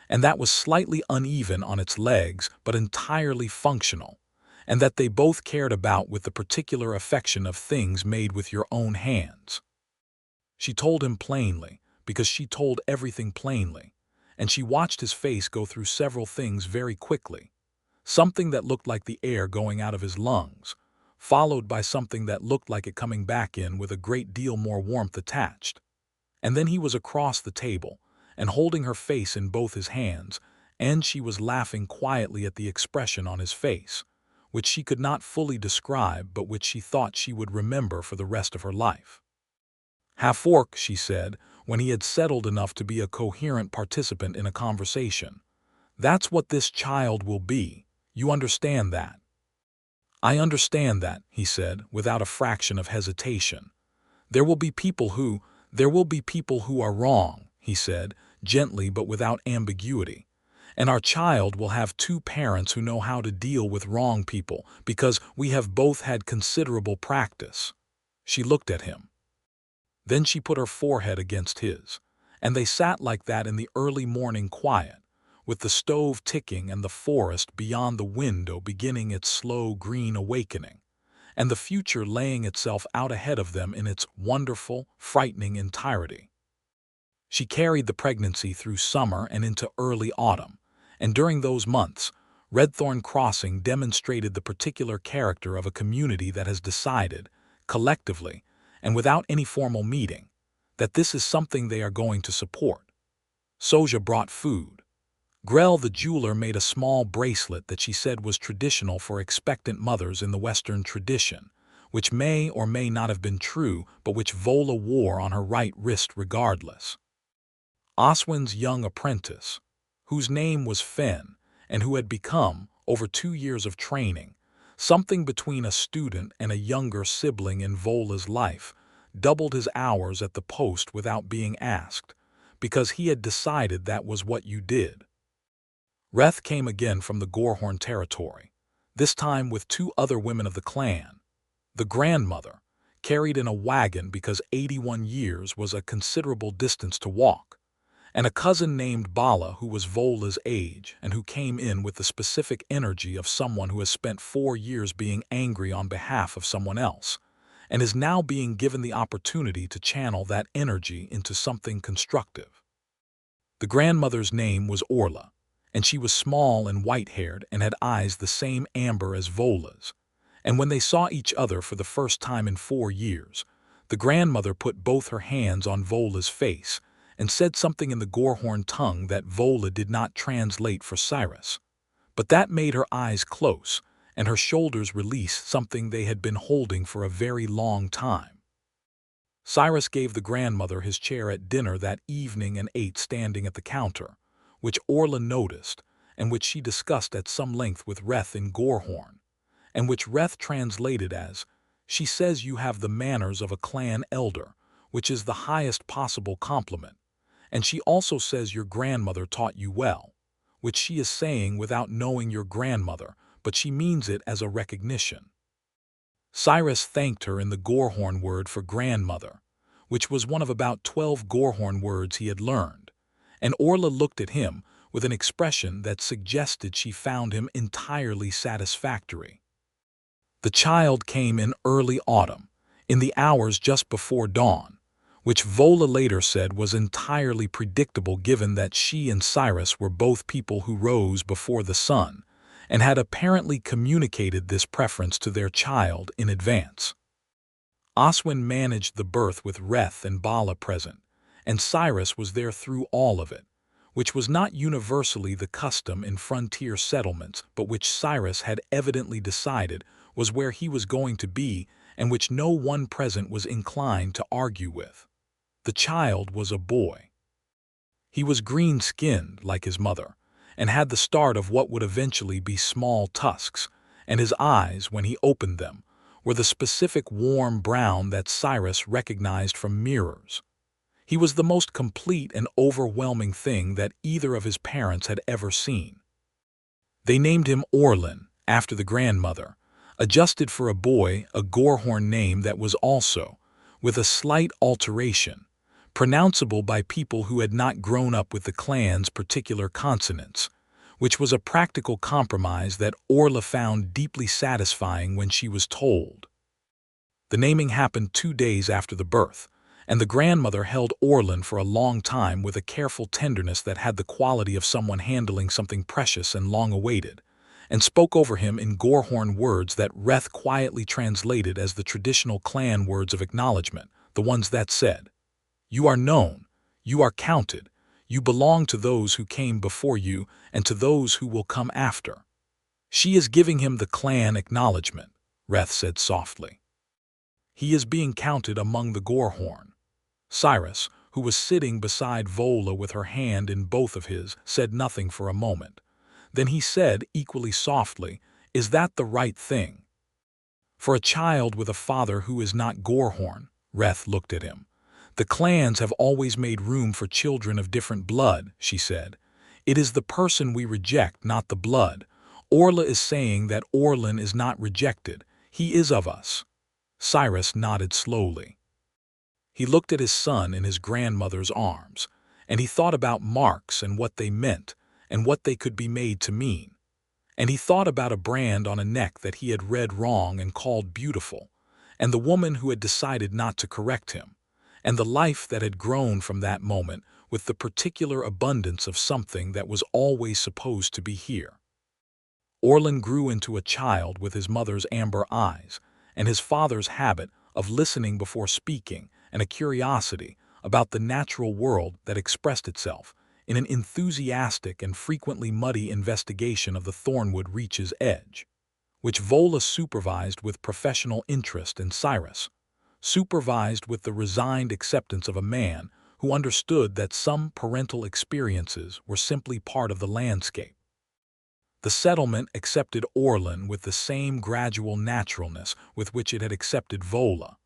and that was slightly uneven on its legs but entirely functional, and that they both cared about with the particular affection of things made with your own hands. She told him plainly, because she told everything plainly, and she watched his face go through several things very quickly. Something that looked like the air going out of his lungs, followed by something that looked like it coming back in with a great deal more warmth attached. And then he was across the table, and holding her face in both his hands, and she was laughing quietly at the expression on his face, which she could not fully describe but which she thought she would remember for the rest of her life. "Half-orc," she said, when he had settled enough to be a coherent participant in a conversation. "That's what this child will be. You understand that?" "I understand that," he said, without a fraction of hesitation. There will be people who are wrong," he said, gently but without ambiguity. "And our child will have two parents who know how to deal with wrong people, because we have both had considerable practice." She looked at him. Then she put her forehead against his, and they sat like that in the early morning quiet, with the stove ticking and the forest beyond the window beginning its slow green awakening, and the future laying itself out ahead of them in its wonderful, frightening entirety. She carried the pregnancy through summer and into early autumn, and during those months, Redthorn Crossing demonstrated the particular character of a community that has decided, collectively, and without any formal meeting, that this is something they are going to support. Soja brought food. Grell the jeweler made a small bracelet that she said was traditional for expectant mothers in the Western tradition, which may or may not have been true, but which Vola wore on her right wrist regardless. Oswin's young apprentice, whose name was Fenn, and who had become, over 2 years of training, something between a student and a younger sibling in Vola's life, doubled his hours at the post without being asked, because he had decided that was what you did. Reth came again from the Gorehorn territory, this time with 2 other women of the clan. The grandmother, carried in a wagon because 81 years was a considerable distance to walk, and a cousin named Bala who was Vola's age and who came in with the specific energy of someone who has spent 4 years being angry on behalf of someone else, and is now being given the opportunity to channel that energy into something constructive. The grandmother's name was Orla, and she was small and white-haired and had eyes the same amber as Vola's. And when they saw each other for the first time in 4 years, the grandmother put both her hands on Vola's face and said something in the Gorehorn tongue that Vola did not translate for Cyrus. But that made her eyes close and her shoulders release something they had been holding for a very long time. Cyrus gave the grandmother his chair at dinner that evening and ate standing at the counter, which Orla noticed and which she discussed at some length with Reth in Gorehorn, and which Reth translated as, "She says you have the manners of a clan elder, which is the highest possible compliment, and she also says your grandmother taught you well," which she is saying without knowing your grandmother, but she means it as a recognition. Cyrus thanked her in the Gorehorn word for grandmother, which was one of about 12 Gorehorn words he had learned, and Orla looked at him with an expression that suggested she found him entirely satisfactory. The child came in early autumn, in the hours just before dawn, which Vola later said was entirely predictable given that she and Cyrus were both people who rose before the sun, and had apparently communicated this preference to their child in advance. Oswin managed the birth with Reth and Bala present, and Cyrus was there through all of it, which was not universally the custom in frontier settlements, but which Cyrus had evidently decided was where he was going to be and which no one present was inclined to argue with. The child was a boy. He was green-skinned like his mother, and had the start of what would eventually be small tusks, and his eyes, when he opened them, were the specific warm brown that Cyrus recognized from mirrors. He was the most complete and overwhelming thing that either of his parents had ever seen. They named him Orlin, after the grandmother, adjusted for a boy, a Gorehorn name that was also, with a slight alteration, pronounceable by people who had not grown up with the clan's particular consonants, which was a practical compromise that Orla found deeply satisfying when she was told. The naming happened 2 days after the birth, and the grandmother held Orlin for a long time with a careful tenderness that had the quality of someone handling something precious and long-awaited, and spoke over him in Gorehorn words that Reth quietly translated as the traditional clan words of acknowledgement, the ones that said, "You are known, you are counted, you belong to those who came before you and to those who will come after." "She is giving him the clan acknowledgement," Reth said softly. "He is being counted among the Gorehorn." Cyrus, who was sitting beside Vola with her hand in both of his, said nothing for a moment. Then he said, equally softly, "Is that the right thing?" "For a child with a father who is not Gorehorn," Reth looked at him. "The clans have always made room for children of different blood," she said. "It is the person we reject, not the blood. Orla is saying that Orlin is not rejected. He is of us." Cyrus nodded slowly. He looked at his son in his grandmother's arms, and he thought about marks and what they meant and what they could be made to mean. And he thought about a brand on a neck that he had read wrong and called beautiful, and the woman who had decided not to correct him, and the life that had grown from that moment with the particular abundance of something that was always supposed to be here. Orlin grew into a child with his mother's amber eyes and his father's habit of listening before speaking and a curiosity about the natural world that expressed itself in an enthusiastic and frequently muddy investigation of the Thornwood Reach's edge, which Vola supervised with professional interest and Cyrus supervised with the resigned acceptance of a man who understood that some parental experiences were simply part of the landscape. The settlement accepted Orlin with the same gradual naturalness with which it had accepted Vola,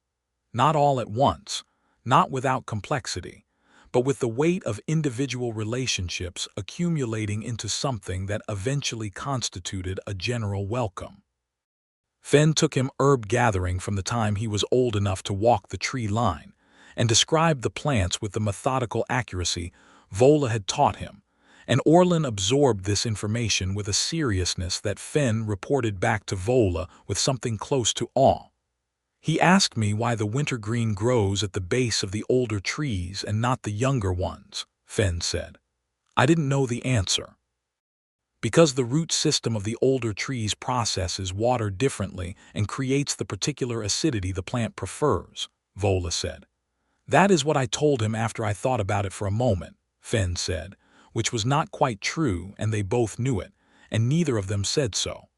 not all at once, not without complexity, but with the weight of individual relationships accumulating into something that eventually constituted a general welcome. Fen took him herb gathering from the time he was old enough to walk the tree line, and described the plants with the methodical accuracy Vola had taught him, and Orlin absorbed this information with a seriousness that Fen reported back to Vola with something close to awe. He asked me why the wintergreen grows at the base of the older trees and not the younger ones, Fen said. I didn't know the answer. Because the root system of the older trees processes water differently and creates the particular acidity the plant prefers, Vola said. That is what I told him after I thought about it for a moment, Fen said, which was not quite true, and they both knew it, and neither of them said so.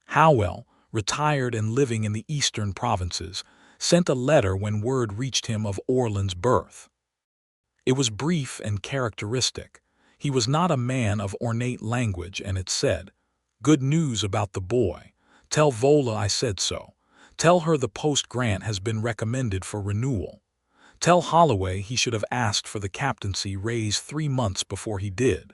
Howell, retired and living in the eastern provinces, sent a letter when word reached him of Orlin's birth. It was brief and characteristic. He was not a man of ornate language, and it said, "Good news about the boy. Tell Vola I said so. Tell her the post-grant has been recommended for renewal. Tell Holloway he should have asked for the captaincy raise 3 months before he did."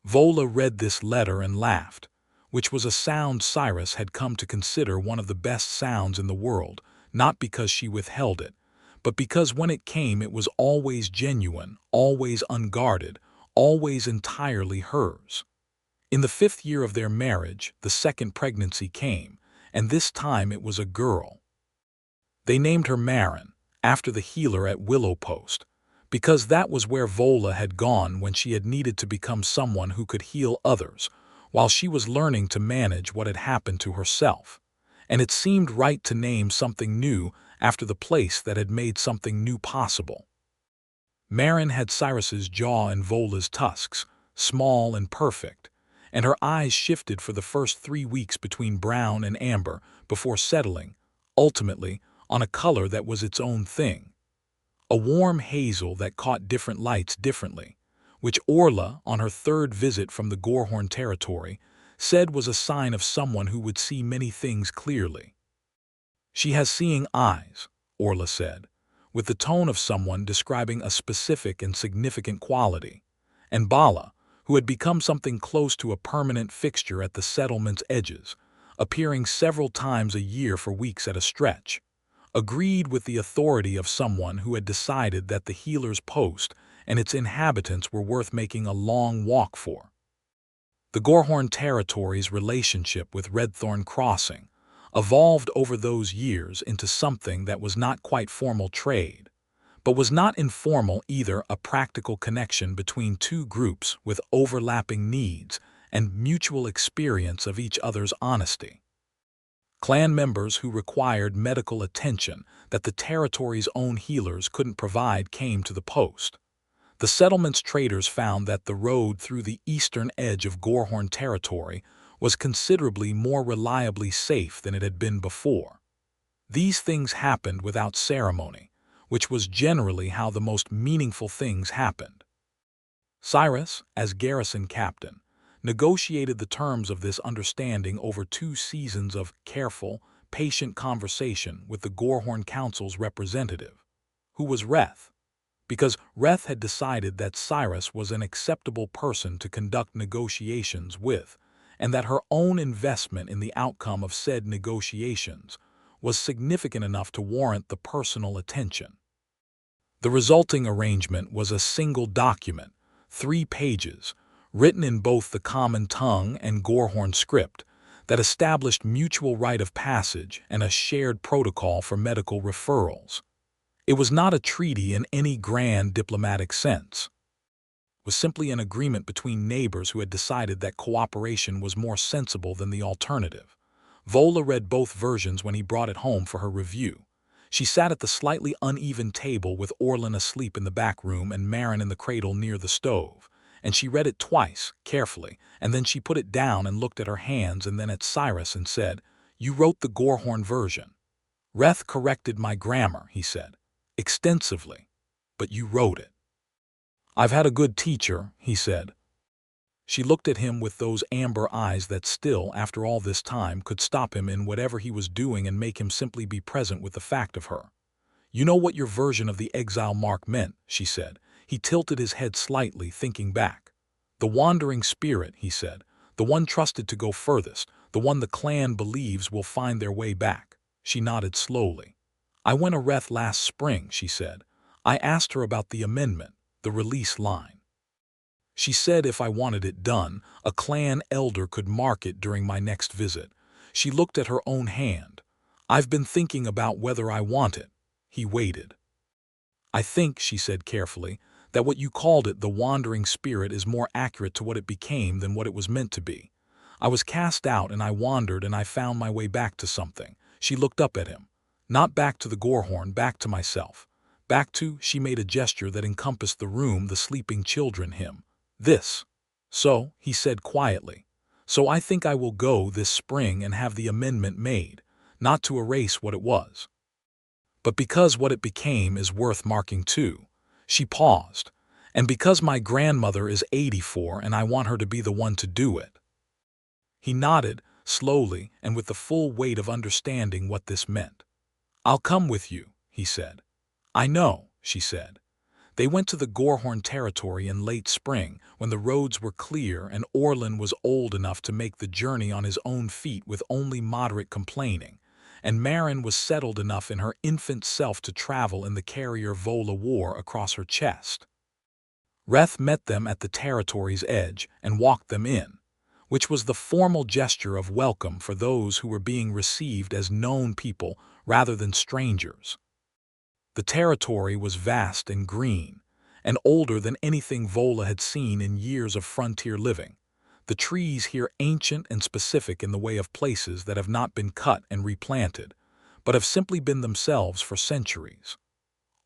Vola read this letter and laughed, which was a sound Cyrus had come to consider one of the best sounds in the world, not because she withheld it, but because when it came it was always genuine, always unguarded, always entirely hers. In the 5th year of their marriage, the second pregnancy came, and this time it was a girl. They named her Marin, after the healer at Willow Post, because that was where Vola had gone when she had needed to become someone who could heal others, while she was learning to manage what had happened to herself. And it seemed right to name something new after the place that had made something new possible. Marin had Cyrus's jaw and Vola's tusks, small and perfect, and her eyes shifted for the first 3 weeks between brown and amber before settling, ultimately, on a color that was its own thing. A warm hazel that caught different lights differently, which Orla, on her 3rd visit from the Gorehorn territory, said was a sign of someone who would see many things clearly. "She has seeing eyes," Orla said, with the tone of someone describing a specific and significant quality, and Bala, who had become something close to a permanent fixture at the settlement's edges, appearing several times a year for weeks at a stretch, agreed with the authority of someone who had decided that the healer's post and its inhabitants were worth making a long walk for. The Gorehorn territory's relationship with Redthorn Crossing evolved over those years into something that was not quite formal trade, but was not informal either, a practical connection between two groups with overlapping needs and mutual experience of each other's honesty. Clan members who required medical attention that the territory's own healers couldn't provide came to the post. The settlement's traders found that the road through the eastern edge of Gorehorn territory was considerably more reliably safe than it had been before. These things happened without ceremony, which was generally how the most meaningful things happened. Cyrus, as garrison captain, negotiated the terms of this understanding over 2 seasons of careful, patient conversation with the Gorehorn Council's representative, who was Reth, because Reth had decided that Cyrus was an acceptable person to conduct negotiations with, and that her own investment in the outcome of said negotiations was significant enough to warrant the personal attention. The resulting arrangement was a single document, 3 pages, written in both the common tongue and Gorehorn script, that established mutual rite of passage and a shared protocol for medical referrals. It was not a treaty in any grand diplomatic sense. It was simply an agreement between neighbors who had decided that cooperation was more sensible than the alternative. Vola read both versions when he brought it home for her review. She sat at the slightly uneven table with Orlin asleep in the back room and Marin in the cradle near the stove, and she read it twice, carefully, and then she put it down and looked at her hands and then at Cyrus and said, "You wrote the Gorehorn version." "Reth corrected my grammar," he said, "extensively, but you wrote it." "I've had a good teacher," he said. She looked at him with those amber eyes that still, after all this time, could stop him in whatever he was doing and make him simply be present with the fact of her. "You know what your version of the exile mark meant," she said. He tilted his head slightly, thinking back. "The wandering spirit," he said, "the one trusted to go furthest, the one the clan believes will find their way back." She nodded slowly. "I went a Reth last spring," she said. "I asked her about the amendment, the release line. She said if I wanted it done, a clan elder could mark it during my next visit. She looked at her own hand. I've been thinking about whether I want it. He waited. I think, she said carefully, that what you called it, the wandering spirit, is more accurate to what it became than what it was meant to be. I was cast out and I wandered and I found my way back to something. She looked up at him. Not back to the Gorehorn, back to myself. Back to, she made a gesture that encompassed the room, the sleeping children, him. This. So, he said quietly. So I think I will go this spring and have the amendment made, not to erase what it was, but because what it became is worth marking too. She paused. And because my grandmother is 84 and I want her to be the one to do it. He nodded, slowly and with the full weight of understanding what this meant. I'll come with you, he said. I know, she said. They went to the Gorehorn territory in late spring when the roads were clear and Orlin was old enough to make the journey on his own feet with only moderate complaining, and Marin was settled enough in her infant self to travel in the carrier Vola wore across her chest. Reth met them at the territory's edge and walked them in, which was the formal gesture of welcome for those who were being received as known people rather than strangers. The territory was vast and green, and older than anything Vola had seen in years of frontier living. The trees here ancient and specific in the way of places that have not been cut and replanted, but have simply been themselves for centuries.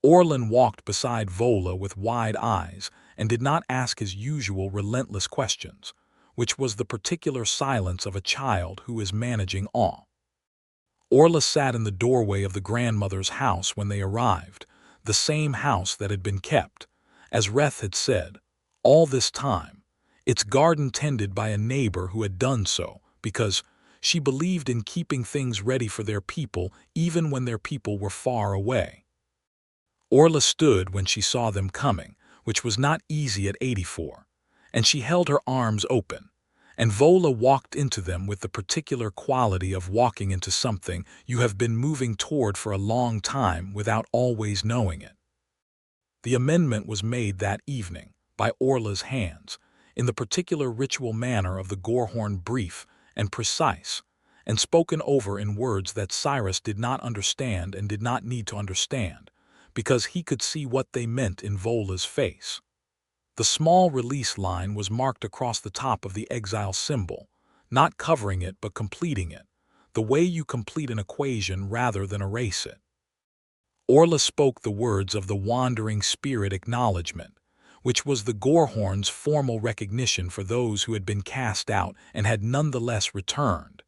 Orlin walked beside Vola with wide eyes and did not ask his usual relentless questions, which was the particular silence of a child who is managing awe. Orla sat in the doorway of the grandmother's house when they arrived, the same house that had been kept, as Reth had said, all this time, its garden tended by a neighbor who had done so because she believed in keeping things ready for their people even when their people were far away. Orla stood when she saw them coming, which was not easy at 84, and she held her arms open, and Vola walked into them with the particular quality of walking into something you have been moving toward for a long time without always knowing it. The amendment was made that evening, by Orla's hands, in the particular ritual manner of the Gorehorn, brief and precise, and spoken over in words that Cyrus did not understand and did not need to understand, because he could see what they meant in Vola's face. The small release line was marked across the top of the exile symbol, not covering it but completing it, the way you complete an equation rather than erase it. Orla spoke the words of the wandering spirit acknowledgement, which was the Gorehorn's formal recognition for those who had been cast out and had nonetheless returned,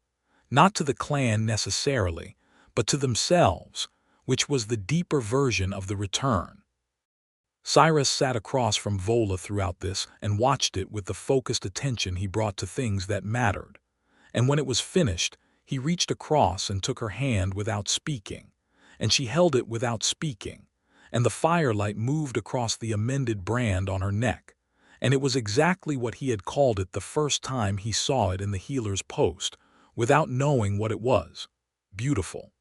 not to the clan necessarily, but to themselves, which was the deeper version of the return. Cyrus sat across from Vola throughout this and watched it with the focused attention he brought to things that mattered, and when it was finished, he reached across and took her hand without speaking, and she held it without speaking, and the firelight moved across the amended brand on her neck, and it was exactly what he had called it the first time he saw it in the healer's post, without knowing what it was. Beautiful.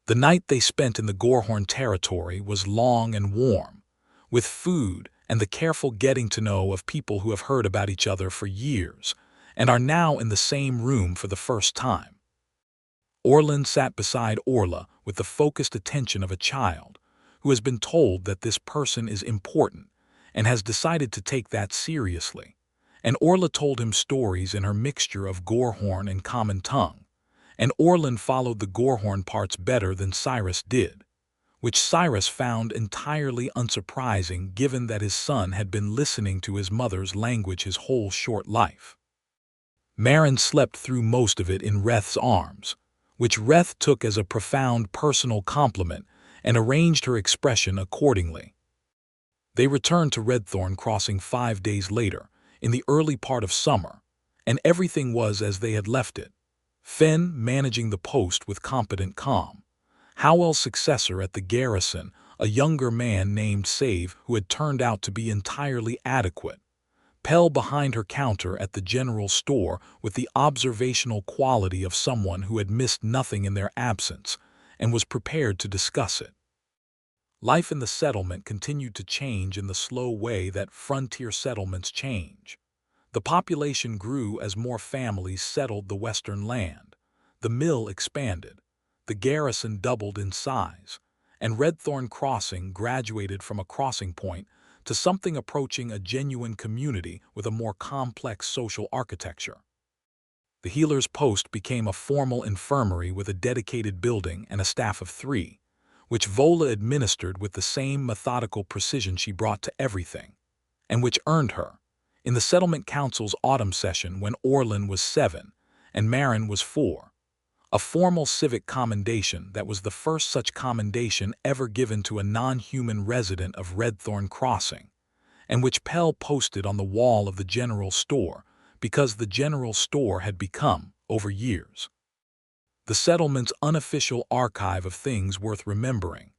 The night they spent in the Gorehorn territory was long and warm, with food and the careful getting to know of people who have heard about each other for years and are now in the same room for the first time. Orlin sat beside Orla with the focused attention of a child who has been told that this person is important and has decided to take that seriously, and Orla told him stories in her mixture of Gorehorn and common tongue, and Orlin followed the Gorehorn parts better than Cyrus did, which Cyrus found entirely unsurprising given that his son had been listening to his mother's language his whole short life. Marin slept through most of it in Reth's arms, which Reth took as a profound personal compliment and arranged her expression accordingly. They returned to Redthorn Crossing 5 days later, in the early part of summer, and everything was as they had left it. Fenn managing the post with competent calm. Howell's successor at the garrison, a younger man named Save who had turned out to be entirely adequate. Pell behind her counter at the general store with the observational quality of someone who had missed nothing in their absence and was prepared to discuss it. Life in the settlement continued to change in the slow way that frontier settlements change. The population grew as more families settled the western land. The mill expanded. The garrison doubled in size. And Redthorn Crossing graduated from a crossing point to something approaching a genuine community with a more complex social architecture. The healer's post became a formal infirmary with a dedicated building and a staff of 3, which Vola administered with the same methodical precision she brought to everything, and which earned her, in the Settlement Council's autumn session when Orlin was 7 and Marin was 4, a formal civic commendation that was the first such commendation ever given to a non-human resident of Redthorn Crossing, and which Pell posted on the wall of the general store because the general store had become, over years, the settlement's unofficial archive of things worth remembering.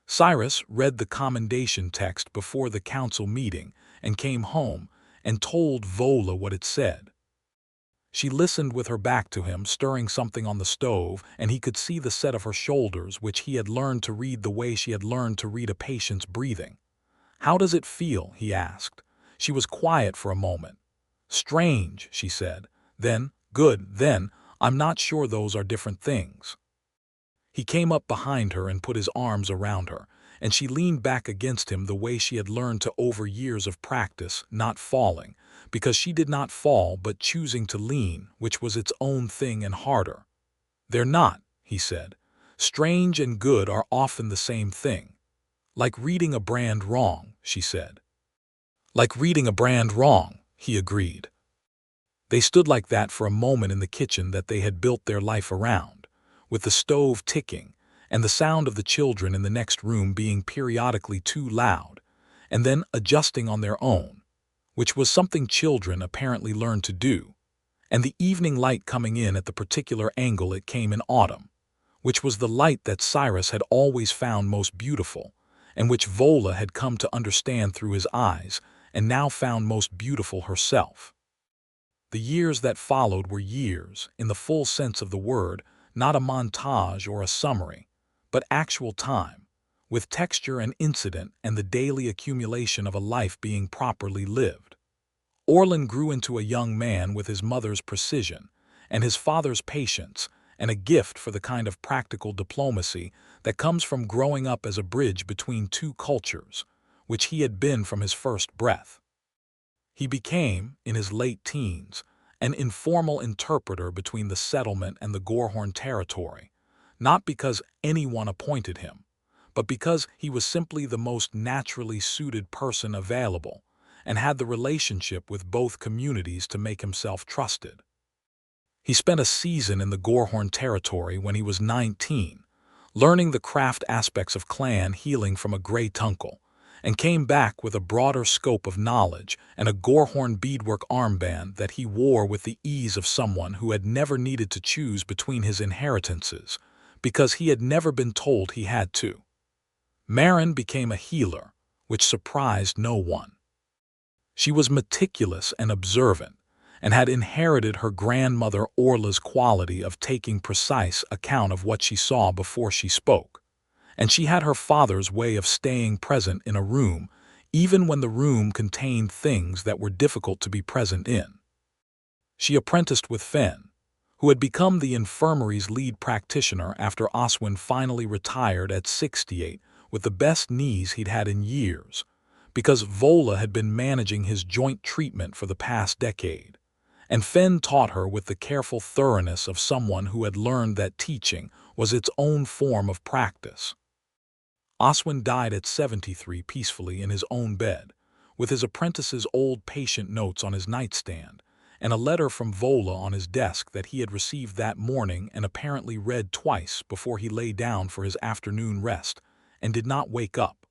Cyrus read the commendation text before the council meeting and came home and told Vola what it said. She listened with her back to him, stirring something on the stove, and he could see the set of her shoulders, which he had learned to read the way she had learned to read a patient's breathing. "How does it feel?" he asked. She was quiet for a moment. "Strange," she said. Then, "Good, then, I'm not sure those are different things." He came up behind her and put his arms around her, and she leaned back against him the way she had learned to over years of practice, not falling, because she did not fall but choosing to lean, which was its own thing and harder. "They're not," he said. "Strange and good are often the same thing. Like reading a brand wrong," she said. "Like reading a brand wrong," he agreed. They stood like that for a moment in the kitchen that they had built their life around, with the stove ticking and the sound of the children in the next room being periodically too loud, and then adjusting on their own, which was something children apparently learned to do, and the evening light coming in at the particular angle it came in autumn, which was the light that Cyrus had always found most beautiful, and which Vola had come to understand through his eyes, and now found most beautiful herself. The years that followed were years, in the full sense of the word, not a montage or a summary, but actual time, with texture and incident and the daily accumulation of a life being properly lived. Orlin grew into a young man with his mother's precision and his father's patience and a gift for the kind of practical diplomacy that comes from growing up as a bridge between two cultures, which he had been from his first breath. He became, in his late teens, an informal interpreter between the settlement and the Gorehorn territory, not because anyone appointed him, but because he was simply the most naturally suited person available and had the relationship with both communities to make himself trusted. He spent a season in the Gorehorn territory when he was 19, learning the craft aspects of clan healing from a gray tuncle, and came back with a broader scope of knowledge and a Gorehorn beadwork armband that he wore with the ease of someone who had never needed to choose between his inheritances, because he had never been told he had to. Marin became a healer, which surprised no one. She was meticulous and observant, and had inherited her grandmother Orla's quality of taking precise account of what she saw before she spoke, and she had her father's way of staying present in a room, even when the room contained things that were difficult to be present in. She apprenticed with Fen, who had become the infirmary's lead practitioner after Oswin finally retired at 68 with the best knees he'd had in years, because Vola had been managing his joint treatment for the past decade, and Fen taught her with the careful thoroughness of someone who had learned that teaching was its own form of practice. Oswin died at 73 peacefully in his own bed, with his apprentice's old patient notes on his nightstand, and a letter from Vola on his desk that he had received that morning and apparently read twice before he lay down for his afternoon rest, and did not wake up.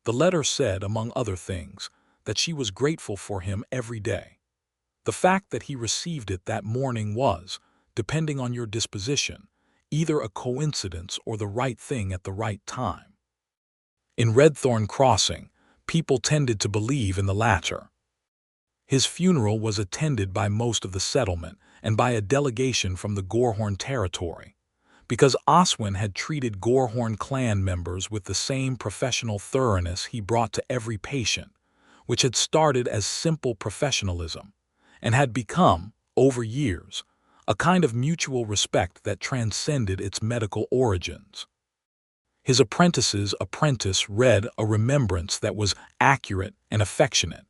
The letter said, among other things, that she was grateful for him every day. The fact that he received it that morning was, depending on your disposition, either a coincidence or the right thing at the right time. In Redthorn Crossing, people tended to believe in the latter. His funeral was attended by most of the settlement and by a delegation from the Gorehorn territory, because Oswin had treated Gorehorn clan members with the same professional thoroughness he brought to every patient, which had started as simple professionalism and had become, over years, a kind of mutual respect that transcended its medical origins. His apprentice's apprentice read a remembrance that was accurate and affectionate,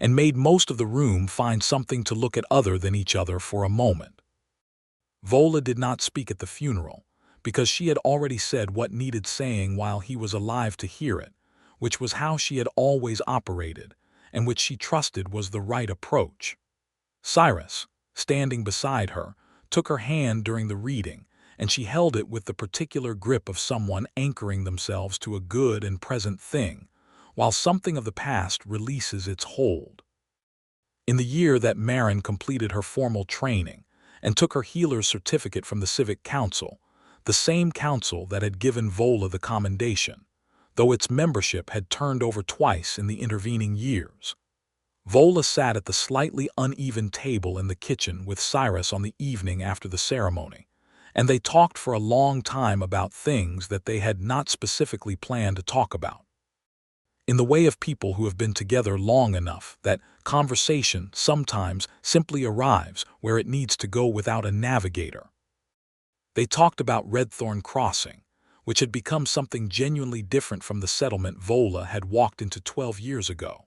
and made most of the room find something to look at other than each other for a moment. Vola did not speak at the funeral, because she had already said what needed saying while he was alive to hear it, which was how she had always operated, and which she trusted was the right approach. Cyrus, standing beside her, took her hand during the reading, and she held it with the particular grip of someone anchoring themselves to a good and present thing, while something of the past releases its hold. In the year that Marin completed her formal training and took her healer's certificate from the Civic Council, the same council that had given Vola the commendation, though its membership had turned over twice in the intervening years. Vola sat at the slightly uneven table in the kitchen with Cyrus on the evening after the ceremony, and they talked for a long time about things that they had not specifically planned to talk about. In the way of people who have been together long enough that conversation sometimes simply arrives where it needs to go without a navigator. They talked about Redthorn Crossing, which had become something genuinely different from the settlement Vola had walked into 12 years ago.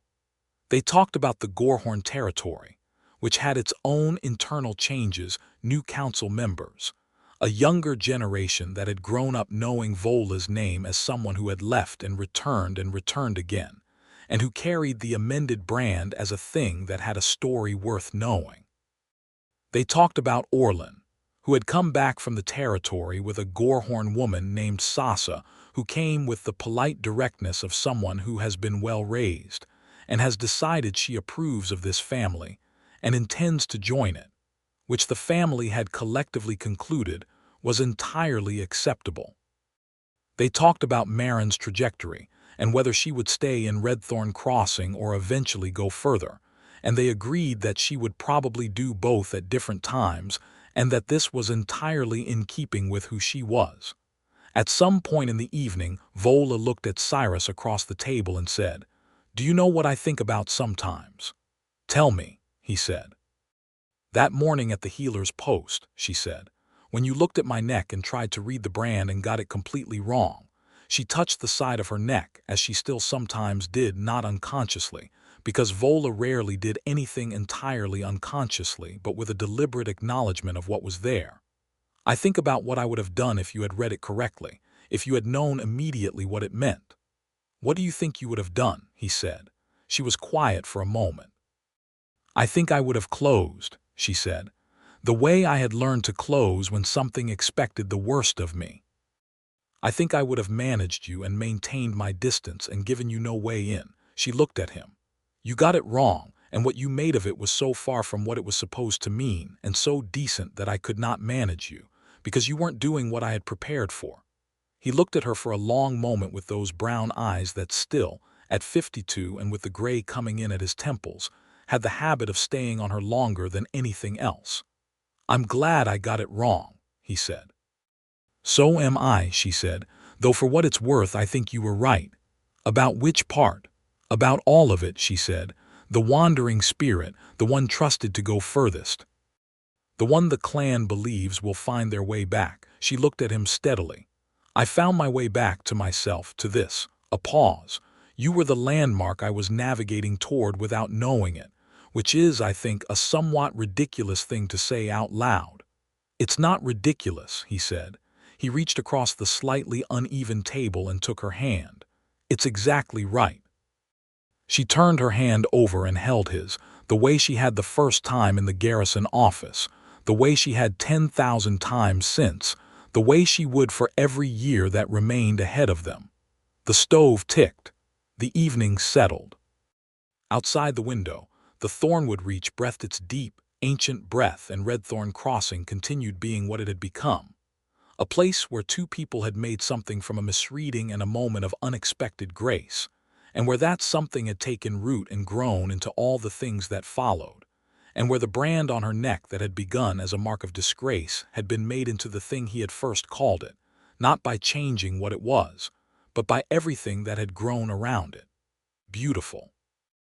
They talked about the Gorehorn territory, which had its own internal changes, new council members, a younger generation that had grown up knowing Vola's name as someone who had left and returned again, and who carried the amended brand as a thing that had a story worth knowing. They talked about Orlin, who had come back from the territory with a Gorehorn woman named Sasa, who came with the polite directness of someone who has been well raised, and has decided she approves of this family and intends to join it, which the family had collectively concluded was entirely acceptable. They talked about Marin's trajectory and whether she would stay in Redthorn Crossing or eventually go further, and they agreed that she would probably do both at different times and that this was entirely in keeping with who she was. At some point in the evening, Vola looked at Cyrus across the table and said, "Do you know what I think about sometimes?" "Tell me," he said. "That morning at the healer's post," she said, "when you looked at my neck and tried to read the brand and got it completely wrong." She touched the side of her neck, as she still sometimes did, not unconsciously, because Vola rarely did anything entirely unconsciously, but with a deliberate acknowledgement of what was there. "I think about what I would have done if you had read it correctly, if you had known immediately what it meant." "What do you think you would have done?" he said. She was quiet for a moment. "I think I would have closed," she said, "the way I had learned to close when something expected the worst of me. I think I would have managed you and maintained my distance and given you no way in." She looked at him. "You got it wrong, and what you made of it was so far from what it was supposed to mean, and so decent that I could not manage you, because you weren't doing what I had prepared for." He looked at her for a long moment with those brown eyes that still, at 52 and with the gray coming in at his temples, had the habit of staying on her longer than anything else. "I'm glad I got it wrong," he said. "So am I," she said, "though for what it's worth I think you were right." "About which part?" "About all of it," she said. "The wandering spirit, the one trusted to go furthest. The one the clan believes will find their way back." She looked at him steadily. "I found my way back to myself, to this." A pause. "You were the landmark I was navigating toward without knowing it, which is, I think, a somewhat ridiculous thing to say out loud." "It's not ridiculous," he said. He reached across the slightly uneven table and took her hand. "It's exactly right." She turned her hand over and held his, the way she had the first time in the garrison office, the way she had 10,000 times since, the way she would for every year that remained ahead of them. The stove ticked. The evening settled. Outside the window, the thornwood reach breathed its deep, ancient breath, and Redthorn Crossing continued being what it had become. A place where two people had made something from a misreading and a moment of unexpected grace, and where that something had taken root and grown into all the things that followed, and where the brand on her neck that had begun as a mark of disgrace had been made into the thing he had first called it, not by changing what it was, but by everything that had grown around it. Beautiful.